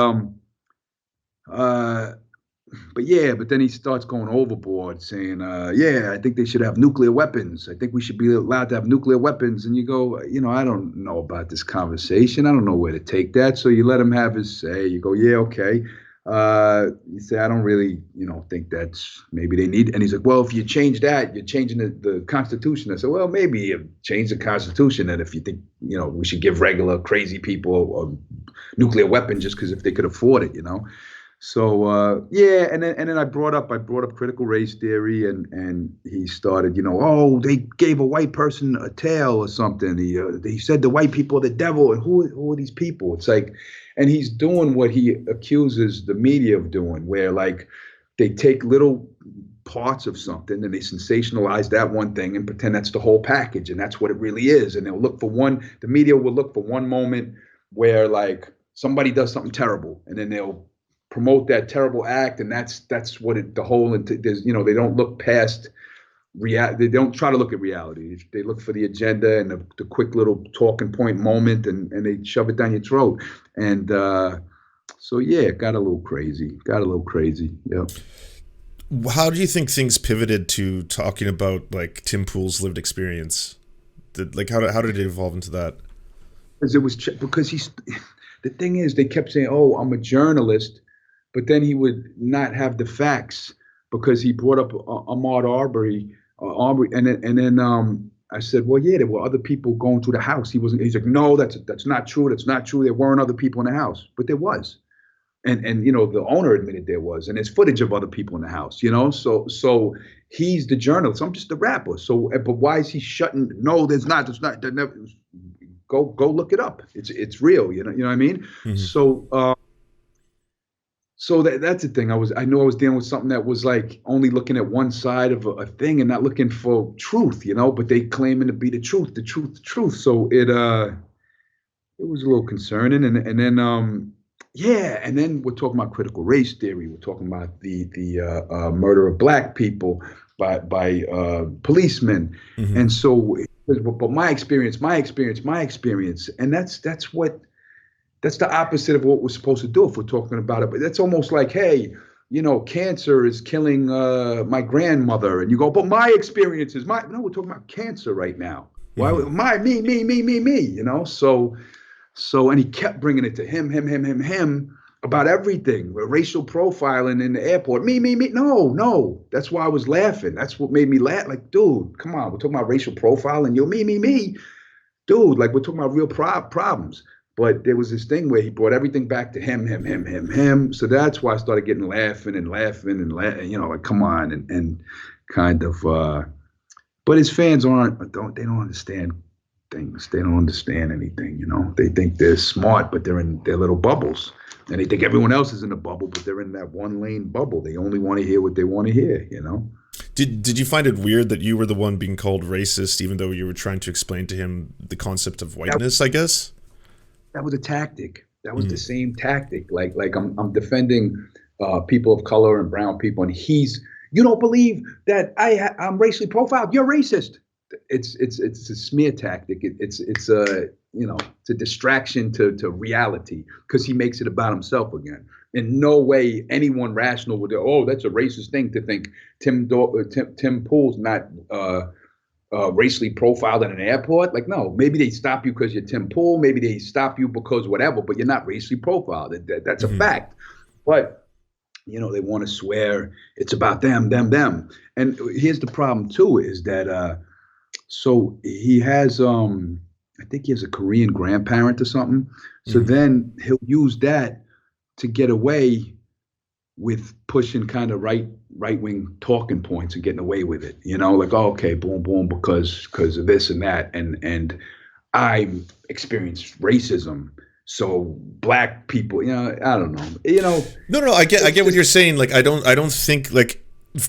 but then he starts going overboard, saying, I think they should have nuclear weapons. I think we should be allowed to have nuclear weapons. And you go, I don't know about this conversation. I don't know where to take that. So you let him have his say. You go, yeah, okay. You say, I don't really, think that's maybe they need. And he's like, well, if you change that, you're changing the Constitution. I said, well, maybe you change the Constitution. And if you think, we should give regular crazy people a nuclear weapon just because if they could afford it, So and then I brought up critical race theory, and he started, they gave a white person a tail or something. They said the white people are the devil, and who are these people? It's like, and he's doing what he accuses the media of doing, where like they take little parts of something and they sensationalize that one thing and pretend that's the whole package, and that's what it really is. And they'll look for the media will look for one moment where like somebody does something terrible, and then they'll promote that terrible act, and that's what the whole. There's they don't look past they don't try to look at reality. They look for the agenda and the quick little talking point moment, and they shove it down your throat. And so it got a little crazy. Yep. How do you think things pivoted to talking about like Tim Pool's lived experience? How did it evolve into that? Because he's the thing is, they kept saying, "Oh, I'm a journalist," but then he would not have the facts because he brought up Ahmaud Arbery, and then I said, "Well, yeah, there were other people going through the house." He's like, "No, that's not true. That's not true. There weren't other people in the house, but there was." And the owner admitted there was, and there's footage of other people in the house, So he's the journalist. I'm just the rapper. So, but why is he shutting? No, there's not. There's not. There never. Go look it up. It's real. You know what I mean? Mm-hmm. So that's the thing. I knew I was dealing with something that was like only looking at one side of a thing and not looking for truth. But they claiming to be the truth. So it was a little concerning, and then and then we're talking about critical race theory. We're talking about the murder of black people by policemen, mm-hmm. And so, but my experience, and that's the opposite of what we're supposed to do if we're talking about it. But that's almost like, hey, cancer is killing my grandmother, and you go, but my experience is no, we're talking about cancer right now. Mm-hmm. Why me? So, and he kept bringing it to him about everything, racial profiling in the airport. Me. No. That's why I was laughing. That's what made me laugh. Like, dude, come on. We're talking about racial profiling. Me. Dude, like we're talking about real problems. But there was this thing where he brought everything back to him. So that's why I started getting laughing, like, come on, and kind of, but his fans don't understand things. They don't understand anything, They think they're smart, but they're in their little bubbles. And they think everyone else is in a bubble, but they're in that one lane bubble. They only want to hear what they want to hear, Did you find it weird that you were the one being called racist, even though you were trying to explain to him the concept of whiteness, I guess? That was a tactic. That was the same tactic. Like I'm defending people of color and brown people, and you don't believe that I'm racially profiled? You're racist. It's a smear tactic. It's a distraction to reality because he makes it about himself again. In no way anyone rational would go, that's a racist thing to think Tim Pool's not racially profiled in an airport. Like, no, maybe they stop you because you're Tim Pool. Maybe they stop you because whatever, but you're not racially profiled. That's a fact. But They want to swear it's about them, them, them. And here's the problem too, is that so he has I think he has a Korean grandparent or something. So Mhm. then he'll use that to get away with pushing kind of right wing talking points and getting away with it. Like, oh, okay, boom, boom, because of this and that, and I experienced racism. So black people, I don't know. No, no, I It's get what just you're saying. Like, I don't think like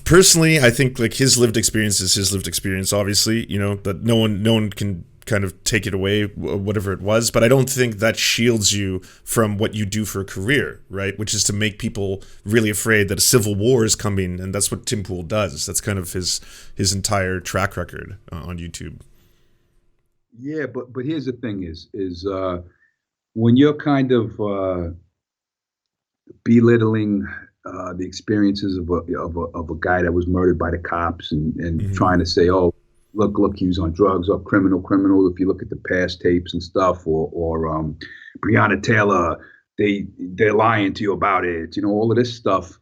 personally, I think like his lived experience is his lived experience. Obviously, that no one can kind of take it away, whatever it was. But I don't think that shields you from what you do for a career, right? Which is to make people really afraid that a civil war is coming, and that's what Tim Pool does. That's kind of his entire track record on YouTube. yeah, but here's the thing: is when you're kind of belittling the experiences of a guy that was murdered by the cops, and Hmm. trying to say, oh, look, he was on drugs, or criminal. If you look at the past tapes and stuff, or Breonna Taylor, they're lying to you about it. All of this stuff.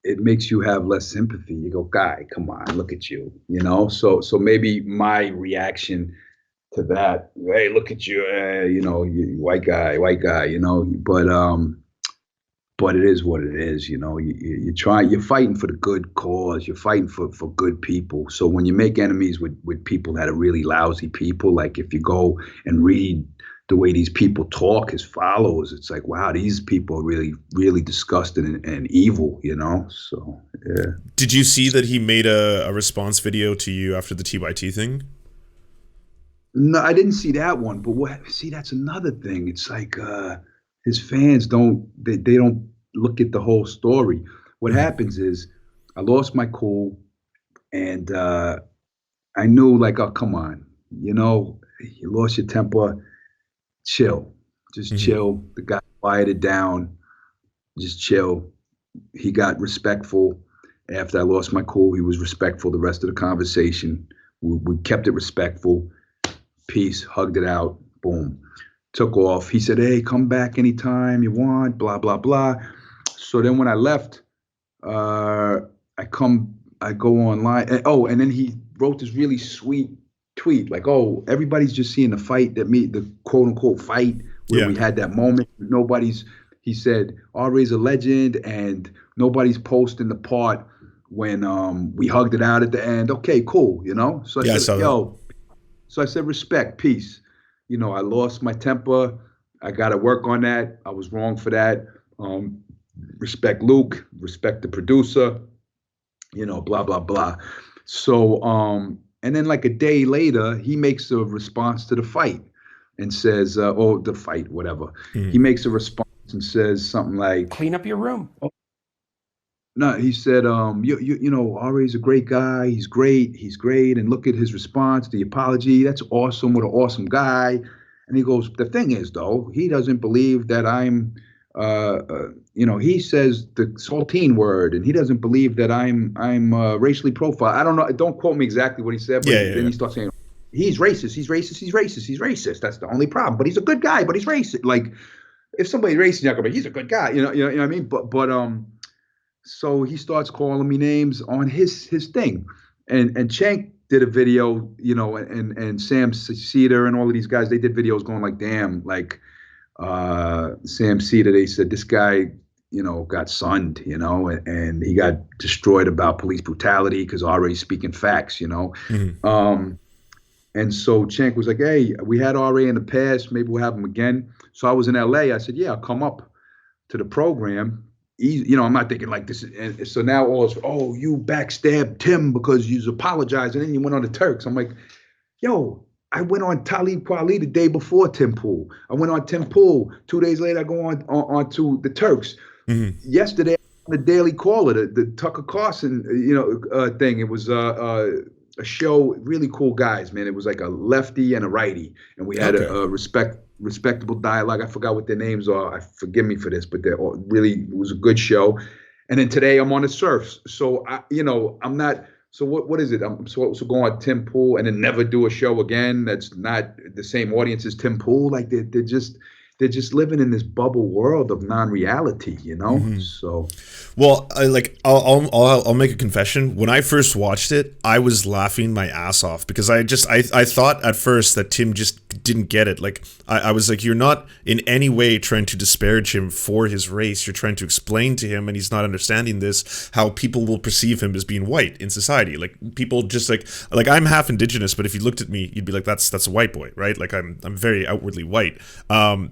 It makes you have less sympathy. You go, guy, come on, look at you. So maybe my reaction to that, hey, look at you, you white guy, white guy, but it is what it is. You're fighting for the good cause. You're fighting for good people. So when you make enemies with people that are really lousy people, like if you go and read the way these people talk, his followers, it's like, wow, these people are really, really disgusting and evil, So, yeah. Did you see that he made a response video to you after the TYT thing? No, I didn't see that one, but see, that's another thing. It's like his fans they don't look at the whole story. What Hmm. happens is I lost my cool, and I knew, like, oh, come on, you lost your temper, chill, just Hmm. chill. The guy quieted down, just chill. He got respectful after I lost my cool. He was respectful the rest of the conversation. We kept it respectful. Peace, hugged it out, boom, took off. He said, hey, come back anytime you want, blah, blah, blah. So then when I left, uh, I go online. And then he wrote this really sweet tweet, like, oh, everybody's just seeing the quote unquote fight where Yeah. we had that moment. He said, Ari's a legend, and nobody's posting the part when we hugged it out at the end. Okay, cool, So I Yeah, I said, saw that. yo, so I said, respect, peace. I lost my temper. I got to work on that. I was wrong for that. Um, Respect Luke, respect the producer, blah, blah, blah. So, and then like a day later, he makes a response to the fight and says, or the fight, whatever. He Mhm. makes a response and says something like, Clean up your room. oh, no, he said, Ari's a great guy. He's great. And look at his response, the apology. That's awesome. What an awesome guy. And he goes, the thing is, though, he doesn't believe that he says the saltine word, and he doesn't believe that I'm racially profiled. I don't know. Don't quote me exactly what he said, but Yeah, yeah, then yeah. he starts saying, he's racist. He's racist. He's racist. He's racist. That's the only problem. But he's a good guy. But he's racist. Like, if somebody's racist, you're not gonna be, he's a good guy. You know what I mean? But so he starts calling me names on his thing, and Chank did a video, and Sam Cedar and all of these guys, they did videos going like, damn, like Sam Cedar, they said this guy, got sunned, and he got destroyed about police brutality because already speaking facts. Mhm. Um, and so Chank was like, hey, we had RA in the past, maybe we'll have him again. So I was in LA. I said, yeah, I'll come up to the program. I'm not thinking like this. And so now all is, oh, you backstabbed Tim because you apologized and then you went on the Turks. I'm like, yo, I went on Talib Kweli the day before Tim Pool. I went on Tim Pool. 2 days later, I go on to the Turks. Mhm. Yesterday, on the Daily Caller, the Tucker Carlson, thing. It was a show. Really cool guys, man. It was like a lefty and a righty, and we had Okay. a respectable dialogue. I forgot what their names are. Forgive me for this, but they're all really, it was a good show. And then today I'm on the Serfs. So I'm not. So what is it? I'm supposed to go on Tim Pool and then never do a show again. That's not the same audience as Tim Pool. Like they're just they're just living in this bubble world of non-reality, you know? Hmm. So Well, I'll make a confession. When I first watched it, I was laughing my ass off because I thought at first that Tim just didn't get it. Like I was like, you're not in any way trying to disparage him for his race. You're trying to explain to him, and he's not understanding this, how people will perceive him as being white in society. Like people just like I'm half indigenous, but if you looked at me, you'd be like, that's a white boy, right? Like I'm very outwardly white.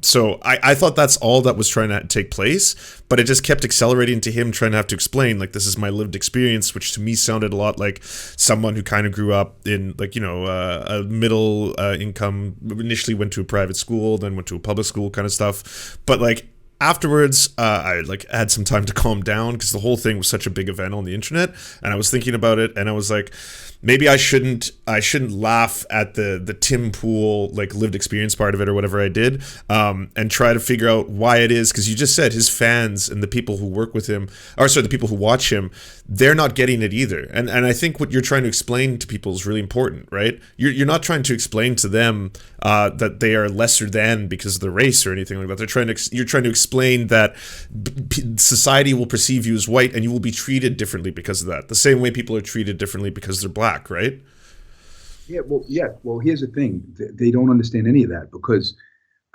So I thought that's all that was trying to take place, but it just kept accelerating to him trying to have to explain, like, this is my lived experience, which to me sounded a lot like someone who kind of grew up in, like, a middle income, initially went to a private school, then went to a public school kind of stuff. But like afterwards, I like had some time to calm down because the whole thing was such a big event on the internet, and I was thinking about it, and I was like, maybe I shouldn't laugh at the Tim Pool like lived experience part of it or whatever I did, and try to figure out why it is, because you just said his fans and the people who work with him, or sorry, the people who watch him, they're not getting it either. And I think what you're trying to explain to people is really important, right? You're not trying to explain to them that they are lesser than because of their race or anything like that. You're trying to explain that society will perceive you as white and you will be treated differently because of that. The same way people are treated differently because they're black, right? yeah. Well, here's the thing: they don't understand any of that because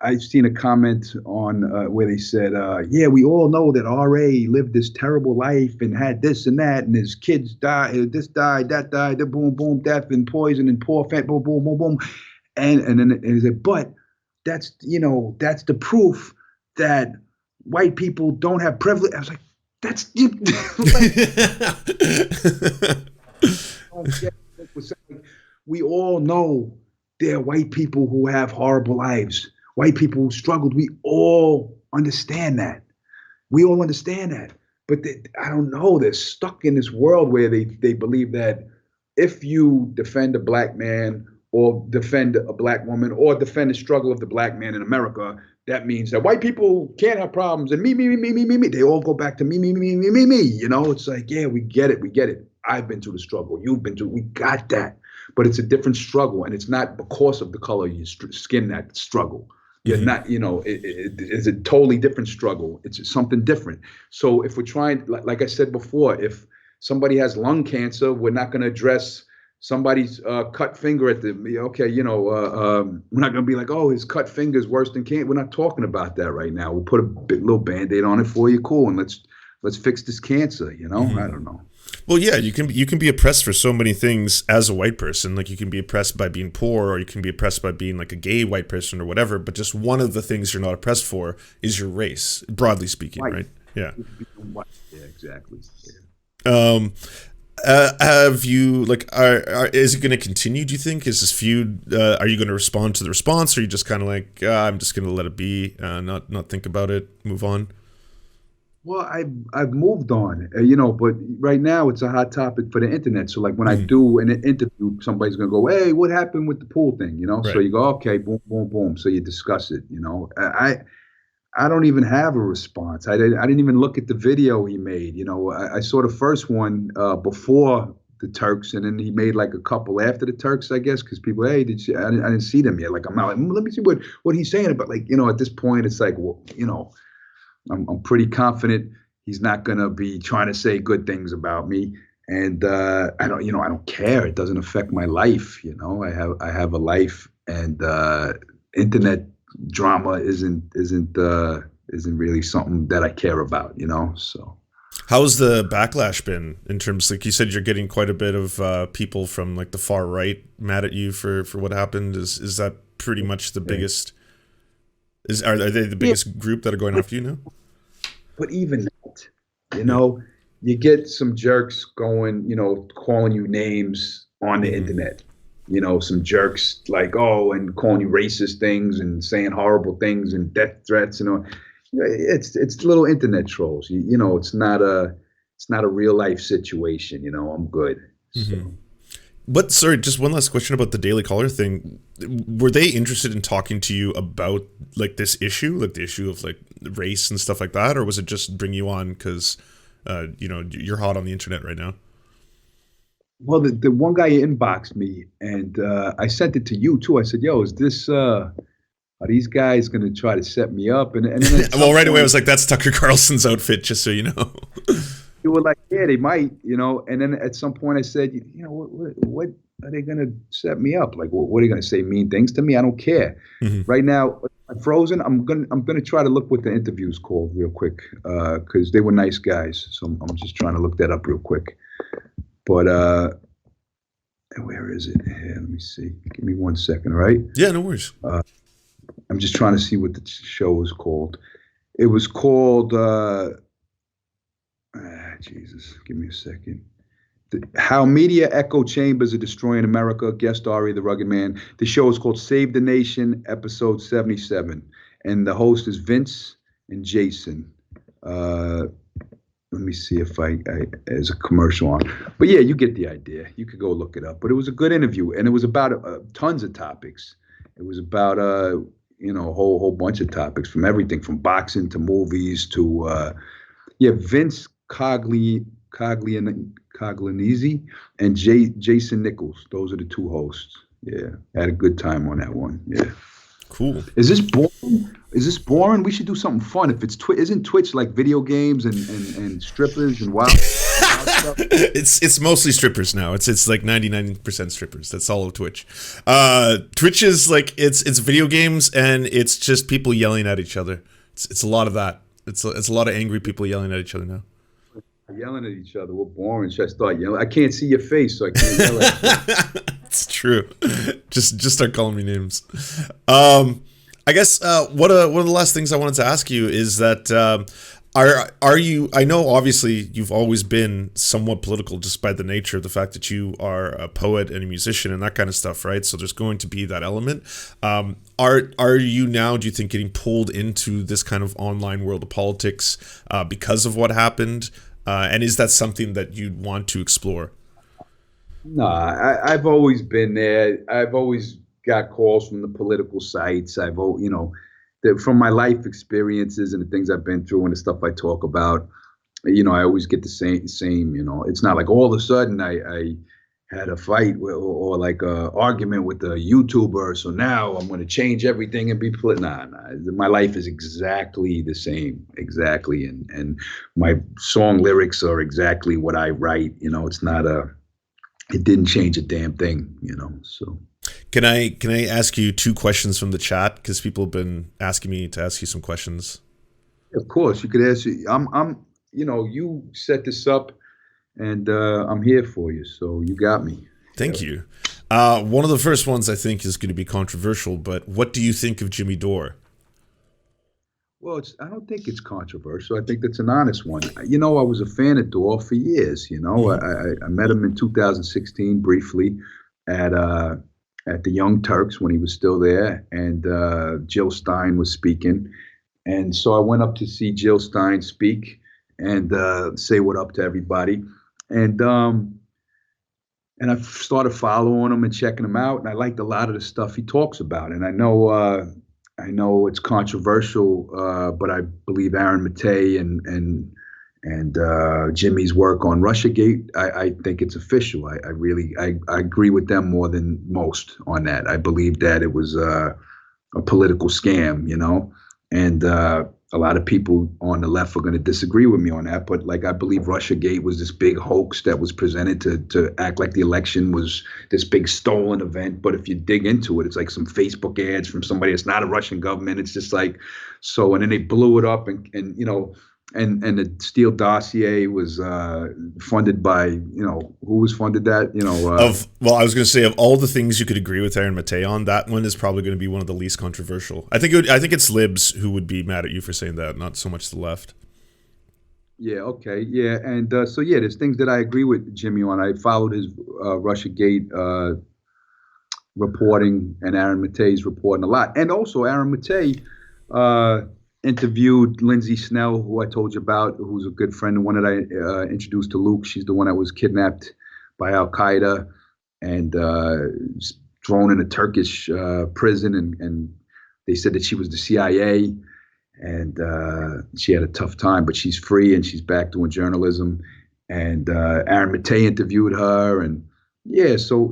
I've seen a comment on where they said, "Yeah, we all know that R.A. lived this terrible life and had this and that, and his kids died, this died, that died, the boom, boom, death and poison and poor fat, boom, boom, boom, boom," and then he said, "But that's the proof that white people don't have privilege." I was like, "That's like, we all know there are white people who have horrible lives, white people who struggled. We all understand that. We all understand that. But I don't know. They're stuck in this world where they believe that if you defend a black man or defend a black woman or defend the struggle of the black man in America, that means that white people can't have problems and me. They all go back to me. It's like, yeah, we get it. We get it. I've been through the struggle. You've been through. We got that. But it's a different struggle, and it's not because of the color of your skin that struggle. You're not, it's a totally different struggle. It's something different. So if we're trying, like I said before, if somebody has lung cancer, we're not going to address somebody's cut finger at the, okay, we're not going to be like, oh, his cut finger is worse than cancer. We're not talking about that right now. We'll put a big little Band-Aid on it for you, cool, and let's fix this cancer, I don't know. Well, yeah, you can be oppressed for so many things as a white person. Like you can be oppressed by being poor, or you can be oppressed by being like a gay white person or whatever. But just one of the things you're not oppressed for is your race, broadly speaking, right? Yeah. Yeah, exactly. Yeah. Have you is it going to continue? Do you think is this feud? Are you going to respond to the response, or are you just kind of like, I'm just going to let it be, not think about it, move on? Well, I've moved on, but right now it's a hot topic for the internet. So like when I do an interview, somebody's gonna go, "Hey, what happened with the pool thing?" So Right. you go, "Okay, boom, boom, boom." So you discuss it. I don't even have a response. I didn't even look at the video he made. I saw the first one before the Turks, and then he made like a couple after the Turks, I guess, because people, hey, I didn't see them yet. Like I'm out. Let me see what he's saying about, like, at this point it's like, well, I'm pretty confident he's not gonna be trying to say good things about me, and I don't care. It doesn't affect my life. I have a life, and internet drama isn't really something that I care about. So. How's the backlash been in terms, like you said, you're getting quite a bit of people from like the far right mad at you for what happened. Is that pretty much the biggest? Are they the biggest group that are going after you now? But even that, you get some jerks going, calling you names on the internet. Some jerks like, oh, and calling you racist things and saying horrible things and death threats and all. It's little internet trolls. It's not a real life situation. I'm good. So. But sorry, just one last question about the Daily Caller thing. Were they interested in talking to you about like this issue, like the issue of like race and stuff like that, or was it just bring you on because you're hot on the internet right now? Well, the one guy inboxed me, and I sent it to you too. I said, "Yo, is this are these guys going to try to set me up? And then at Well, some right away I was point, like, that's Tucker Carlson's outfit, just so you know. you were like, yeah, they might, you know. And then at some point, I said, you know, what are they going to set me up? Like, what are they going to say mean things to me? I don't care. Hmm. Right now, I'm frozen. I'm gonna try to look what the interview's called real quick, because they were nice guys. So I'm just trying to look that up real quick. But where is it? Here, let me see. Give me 1 second, all right? Yeah, no worries. I'm just trying to see what the show was called. It was called. Jesus, give me a second. How Media Echo Chambers Are Destroying America. Guest Ari, the Rugged Man. The show is called Save the Nation, episode 77. And the host is Vince and Jason. Let me see if as a commercial on. But yeah, you get the idea. You could go look it up. But it was a good interview. And it was about tons of topics. It was about, a whole bunch of topics, from everything from boxing to movies to, Vince Coglianese and Jason Nichols. Those are the two hosts. Yeah, I had a good time on that one. Yeah. Cool. Is this boring? Is this boring? We should do something fun. If it's isn't Twitch like video games and strippers and wild stuff? It's mostly strippers now. It's like 99% strippers. That's all of Twitch. Twitch is like it's video games, and it's just people yelling at each other. It's a lot of that. It's a lot of angry people yelling at each other now. Yelling at each other. We're boring. Should I start yelling? I can't see your face, so I can't yell at you. It's true. Just start calling me names. I guess one of the last things I wanted to ask you is that are you? I know obviously you've always been somewhat political, just by the nature of the fact that you are a poet and a musician and that kind of stuff, right? So there's going to be that element. Are you now, do you think, getting pulled into this kind of online world of politics because of what happened? And is that something that you'd want to explore? No, I've always been there. I've always got calls from the political sites. From my life experiences and the things I've been through and the stuff I talk about, I always get the same. It's not like all of a sudden I had a fight or like a argument with a YouTuber, so now I'm going to change everything and be political. Nah. My life is exactly the same, exactly, and my song lyrics are exactly what I write. It's not it didn't change a damn thing. So. Can I ask you two questions from the chat, because people have been asking me to ask you some questions? Of course, you could ask. You set this up. And I'm here for you, so you got me. Thank you. One of the first ones I think is going to be controversial, but what do you think of Jimmy Dore? Well, I don't think it's controversial. I think that's an honest one. I was a fan of Dore for years. I met him in 2016 briefly at the Young Turks when he was still there, and Jill Stein was speaking. And so I went up to see Jill Stein speak and say what up to everybody. And I started following him and checking him out, and I liked a lot of the stuff he talks about. And I know it's controversial, but I believe Aaron Matei and Jimmy's work on RussiaGate. I think it's official. I really agree with them more than most on that. I believe that it was a political scam, and a lot of people on the left are going to disagree with me on that, but I believe RussiaGate was this big hoax that was presented to act like the election was this big stolen event. But if you dig into it, it's like some Facebook ads from somebody that's not a Russian government. It's just like, so, and then they blew it up and the Steele dossier was funded by, who was funded that, I was going to say, of all the things you could agree with Aaron Matei on, that one is probably going to be one of the least controversial. I think it's libs who would be mad at you for saying that, not so much the left. Yeah. Okay. Yeah. And there's things that I agree with Jimmy on. I followed his RussiaGate reporting and Aaron Matei's reporting a lot. And also Aaron Matei interviewed Lindsay Snell, who I told you about, who's a good friend, the one that I introduced to Luke. She's the one that was kidnapped by Al Qaeda and thrown in a Turkish prison, and they said that she was the CIA, and she had a tough time, but she's free and she's back doing journalism. And Aaron Matei interviewed her, and yeah, so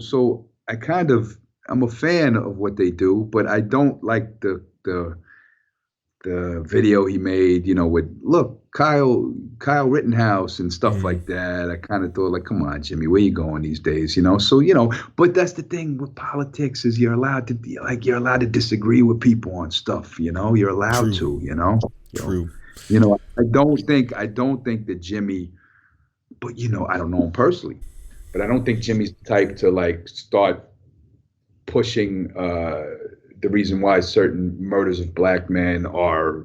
I'm a fan of what they do, but I don't like the the video he made, with look, Kyle Rittenhouse and stuff like that. I kind of thought like, come on, Jimmy, where you going these days? So, but that's the thing with politics is you're allowed to disagree with people on stuff, you're allowed True. to, True. I don't think that Jimmy, but I don't know him personally, but I don't think Jimmy's the type to like start pushing the reason why certain murders of black men are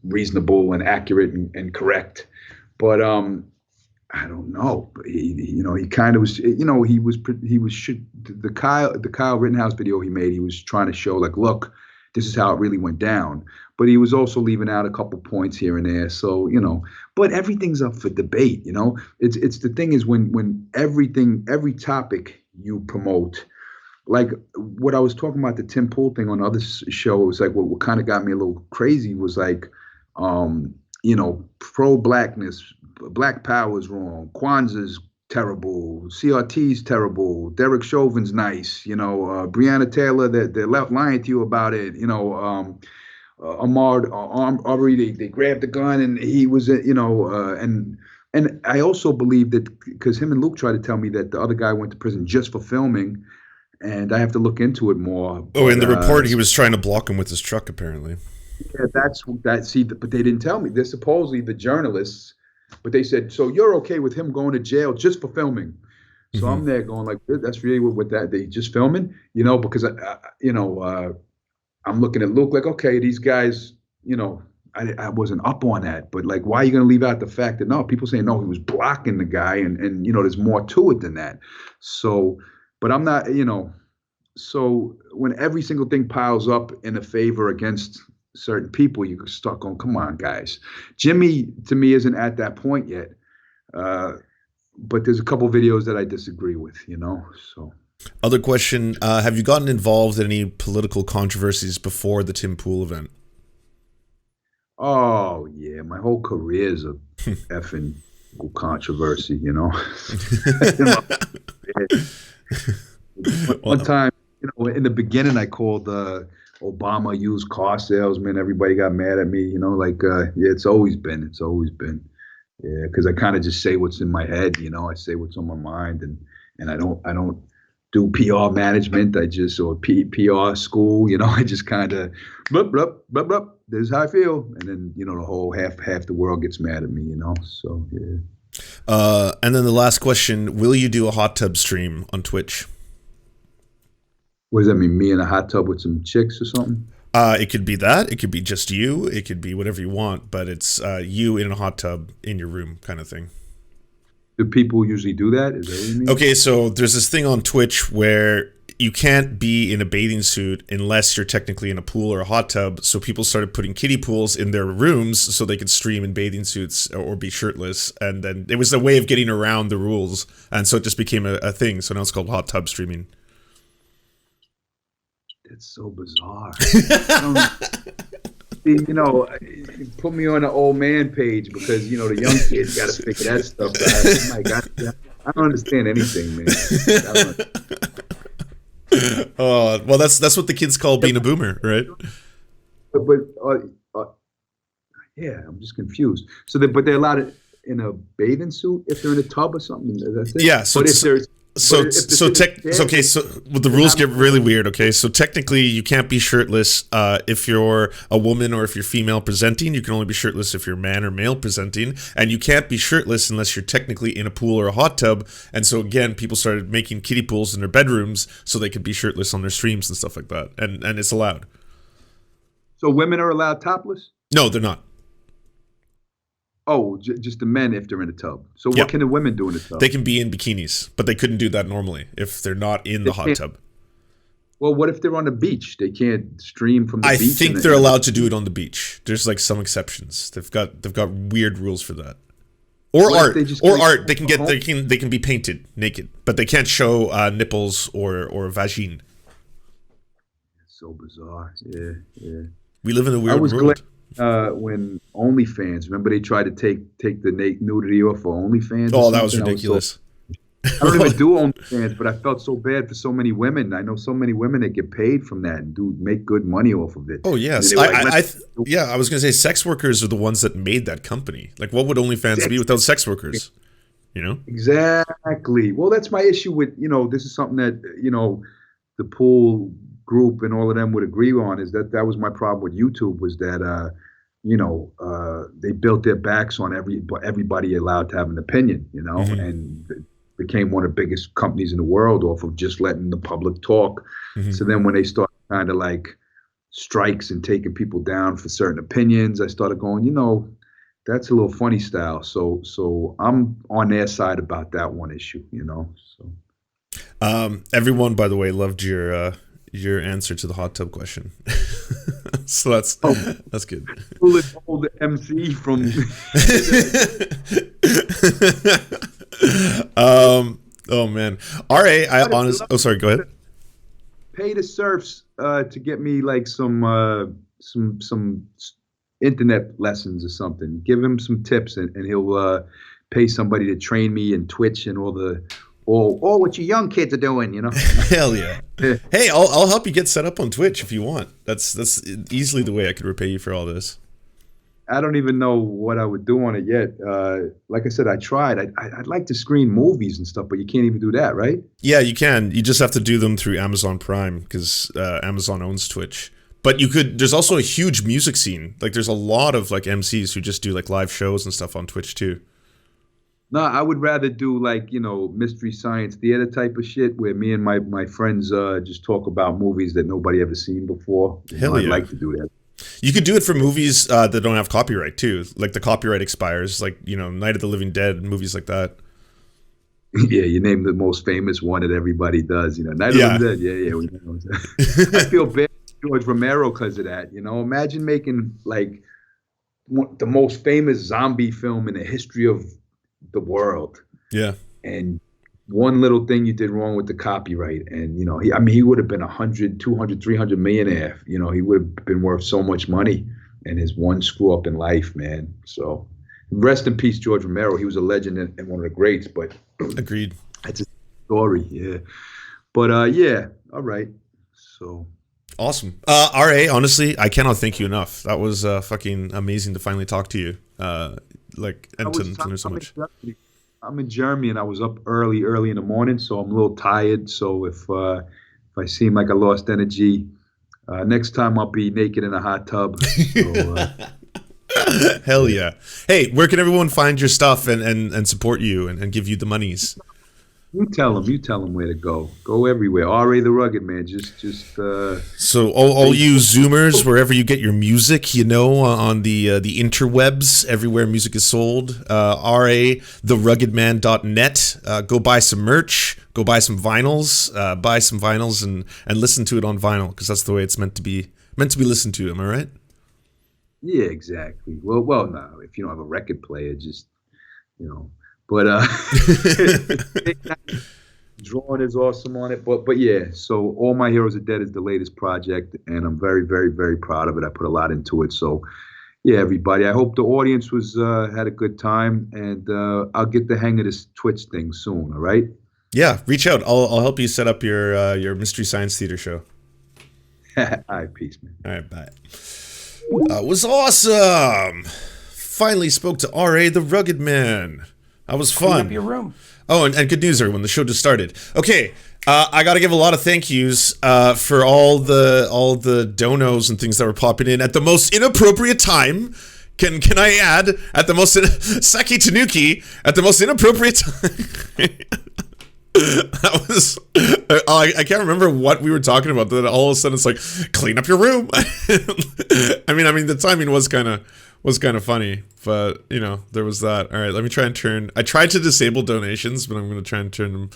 reasonable and accurate and correct. But I don't know. He kind of was. The Kyle Rittenhouse video he made. He was trying to show like, look, this is how it really went down. But he was also leaving out a couple points here and there. So but everything's up for debate. It's the thing is when every topic you promote. Like what I was talking about the Tim Pool thing on the other show, it was like what kind of got me a little crazy was like, pro-blackness, Black Power is wrong, Kwanzaa's terrible, CRT's terrible, Derek Chauvin's nice, Breonna Taylor, they're left lying to you about it, Ahmaud Arbery, they grabbed the gun and he was, and I also believe that because him and Luke tried to tell me that the other guy went to prison just for filming. And I have to look into it more. Oh, in the report, he was trying to block him with his truck, apparently. Yeah, See, but they didn't tell me. They're supposedly the journalists, but they said, so you're okay with him going to jail just for filming. So I'm there going like, that's really what that they just filming, because I'm looking at Luke like, okay, these guys, I wasn't up on that, but like, why are you going to leave out the fact that no, people saying no, he was blocking the guy, and there's more to it than that. So. But I'm not, so when every single thing piles up in a favor against certain people, you start going, come on, guys. Jimmy, to me, isn't at that point yet. But there's a couple videos that I disagree with, so. Other question, have you gotten involved in any political controversies before the Tim Pool event? Oh, yeah. My whole career is a effing controversy, One time, in the beginning, I called Obama used car salesman. Everybody got mad at me, it's always been. Yeah, because I kind of just say what's in my head, I say what's on my mind, and I don't do PR management. I just or PR school, I just kind of blup blup blup blup. This is how I feel, and then the whole half the world gets mad at me, So yeah. And then the last question, will you do a hot tub stream on Twitch? What does that mean? Me in a hot tub with some chicks or something? It could be that. It could be just you. It could be whatever you want, but it's you in a hot tub in your room kind of thing. Do people usually do that? Is that what you mean? Okay, so there's this thing on Twitch where you can't be in a bathing suit unless you're technically in a pool or a hot tub. So people started putting kiddie pools in their rooms so they could stream in bathing suits or be shirtless. And then it was a way of getting around the rules. And so it just became a thing. So now it's called hot tub streaming. It's so bizarre. Put me on the old man page because, the young kids got to figure that stuff out. My God, I don't understand anything, man. Oh, well, that's what the kids call being a boomer, right? But yeah, I'm just confused. So, but they're allowed it in a bathing suit if they're in a tub or something. That's it? Yeah. So, but if there's so the rules get really weird. Okay, so technically you can't be shirtless if you're a woman or if you're female presenting. You can only be shirtless if you're man or male presenting, and you can't be shirtless unless you're technically in a pool or a hot tub. And so again, people started making kiddie pools in their bedrooms so they could be shirtless on their streams and stuff like that, and it's allowed. So women are allowed topless? No, they're not. Oh, just the men if they're in a tub. So what can the women do in a tub? They can be in bikinis, but they couldn't do that normally if they're not in the hot tub. Well, what if they're on the beach? They can't stream from the beach. I think they're allowed to do it on the beach. There's like some exceptions. They've got weird rules for that. Or art. They can be painted naked, but they can't show nipples or vagine. It's so bizarre. Yeah. We live in a weird world. When OnlyFans, remember they tried to take the nudity off for OnlyFans? Oh, that was ridiculous. I don't even do OnlyFans, but I felt so bad for so many women. I know so many women that get paid from that and do make good money off of it. Oh And yes, they were like, yeah. I was gonna say sex workers are the ones that made that company. Like, what would OnlyFans be without sex workers? You know? exactly. Well, that's my issue with, this is something that, the pool group and all of them would agree on is that was my problem with YouTube was that, they built their backs on everybody allowed to have an opinion, Hmm. and it became one of the biggest companies in the world off of just letting the public talk. Hmm. So then when they started kind of like strikes and taking people down for certain opinions, I started going, that's a little funny style. So I'm on their side about that one issue. So Everyone, by the way, loved your answer to the hot tub question. So oh, that's good. old MC from Oh man. Ra, oh sorry, go ahead. pay the serfs to get me like some internet lessons or something. Give him some tips and he'll pay somebody to train me in Twitch and all what you young kids are doing. Hell yeah. Hey, I'll help you get set up on Twitch if you want. That's easily the way I could repay you for all this. I don't even know what I would do on it yet. Like I said, I tried. I'd like to screen movies and stuff, but you can't even do that, right? Yeah, you can. You just have to do them through Amazon Prime because Amazon owns Twitch. But you could. There's also a huge music scene. Like, there's a lot of like MCs who just do like live shows and stuff on Twitch too. No, I would rather do like, mystery science theater type of shit where me and my friends just talk about movies that nobody ever seen before. Hell I'd yeah. like to do that. You could do it for movies that don't have copyright too. Like the copyright expires, like Night of the Living Dead and movies like that. Yeah, you name the most famous one that everybody does. Night Yeah. of the Dead. Yeah, we know. I feel bad for George Romero because of that. Imagine making like the most famous zombie film in the history of the world, Yeah. and one little thing you did wrong with the copyright, and he would have been 100, 200, 300 millionaire. He would have been worth so much money, and his one screw up in life, man. So rest in peace, George Romero. He was a legend and one of the greats, but Agreed. that's a story. Yeah, but yeah, all right. So Awesome. RA, honestly, I cannot thank you enough. That was fucking amazing to finally talk to you. And to know so much. I'm in Germany, and I was up early in the morning, so I'm a little tired. So if I seem like I lost energy, next time I'll be naked in a hot tub. So, Hell yeah. Hey, where can everyone find your stuff and support you and give you the monies? you tell them where to go. Go everywhere. RA the Rugged Man. Just. So all you Zoomers, wherever you get your music, on the interwebs, everywhere music is sold, ratheruggedman.net. Go buy some merch. Go buy some vinyls. Buy some vinyls and listen to it on vinyl because that's the way it's meant to be listened to. Am I right? Yeah, exactly. Well, no. If you don't have a record player, just. But drawing is awesome on it. But yeah, so All My Heroes Are Dead is the latest project, and I'm very, very, very proud of it. I put a lot into it. So yeah, everybody, I hope the audience had a good time, and I'll get the hang of this Twitch thing soon. All right. Yeah, reach out. I'll help you set up your Mystery Science Theater show. All right, peace, man. All right, bye. That was awesome. Finally spoke to RA the Rugged Man. That was fun. Clean up your room. Oh, and good news, everyone. The show just started. Okay, I got to give a lot of thank yous for all the donos and things that were popping in at the most inappropriate time. Can I add at the most Saki Tanuki at the most inappropriate time? That was I can't remember what we were talking about. Then all of a sudden it's like clean up your room. I mean the timing was kind of funny, but there was that. All right, let me try and turn. I tried to disable donations, but I'm going to try and turn them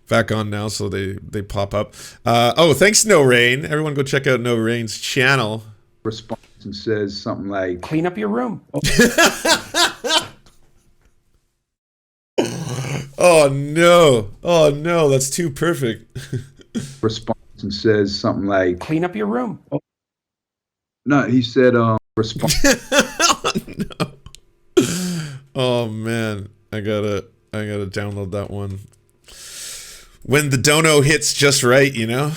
back on now so they pop up. Thanks No Rain. Everyone go check out No Rain's channel. Response and says something like, Clean up your room. Oh no, that's too perfect. response and says something like, Clean up your room. no, he said, response. Oh, no. Oh man, I gotta download that one. When the dono hits just right, you know?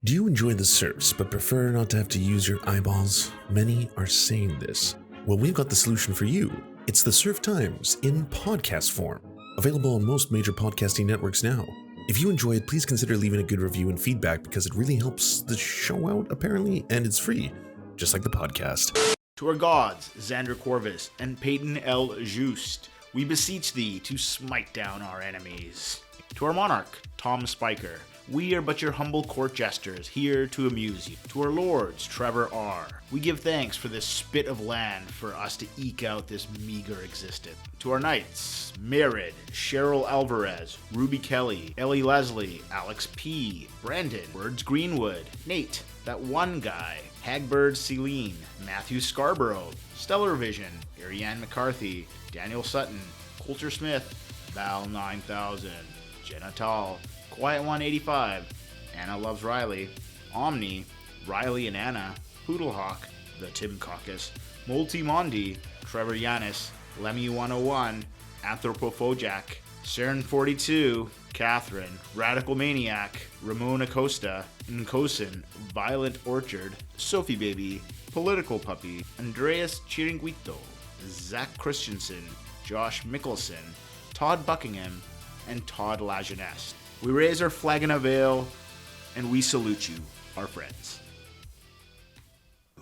Do you enjoy the Serfs but prefer not to have to use your eyeballs? Many are saying this. Well, we've got the solution for you. It's the Serf Times in podcast form. Available on most major podcasting networks now. If you enjoy it, please consider leaving a good review and feedback because it really helps the show out, apparently, and it's free, just like the podcast. To our gods, Xander Corvus and Peyton L. Just, we beseech thee to smite down our enemies. To our monarch, Tom Spiker, we are but your humble court jesters, here to amuse you. To our lords, Trevor R., we give thanks for this spit of land for us to eke out this meager existence. To our knights, Merid, Cheryl Alvarez, Ruby Kelly, Ellie Leslie, Alex P., Brandon, Words Greenwood, Nate, that one guy, Hagbird Celine, Matthew Scarborough, Stellar Vision, Ariane McCarthy, Daniel Sutton, Coulter Smith, Val 9000, Jenna Tall, Quiet 185, Anna Loves Riley, Omni, Riley and Anna, Poodlehawk, The Tim Caucus, Multimondi, Trevor Yanis, Lemmy 101, Anthropophojak, Cern 42, Catherine, Radical Maniac, Ramon Acosta, Nkosin, Violent Orchard, Sophie Baby, Political Puppy, Andreas Chiringuito, Zach Christensen, Josh Mickelson, Todd Buckingham, and Todd Lajeunesse. We raise our flag in a veil, and we salute you, our friends.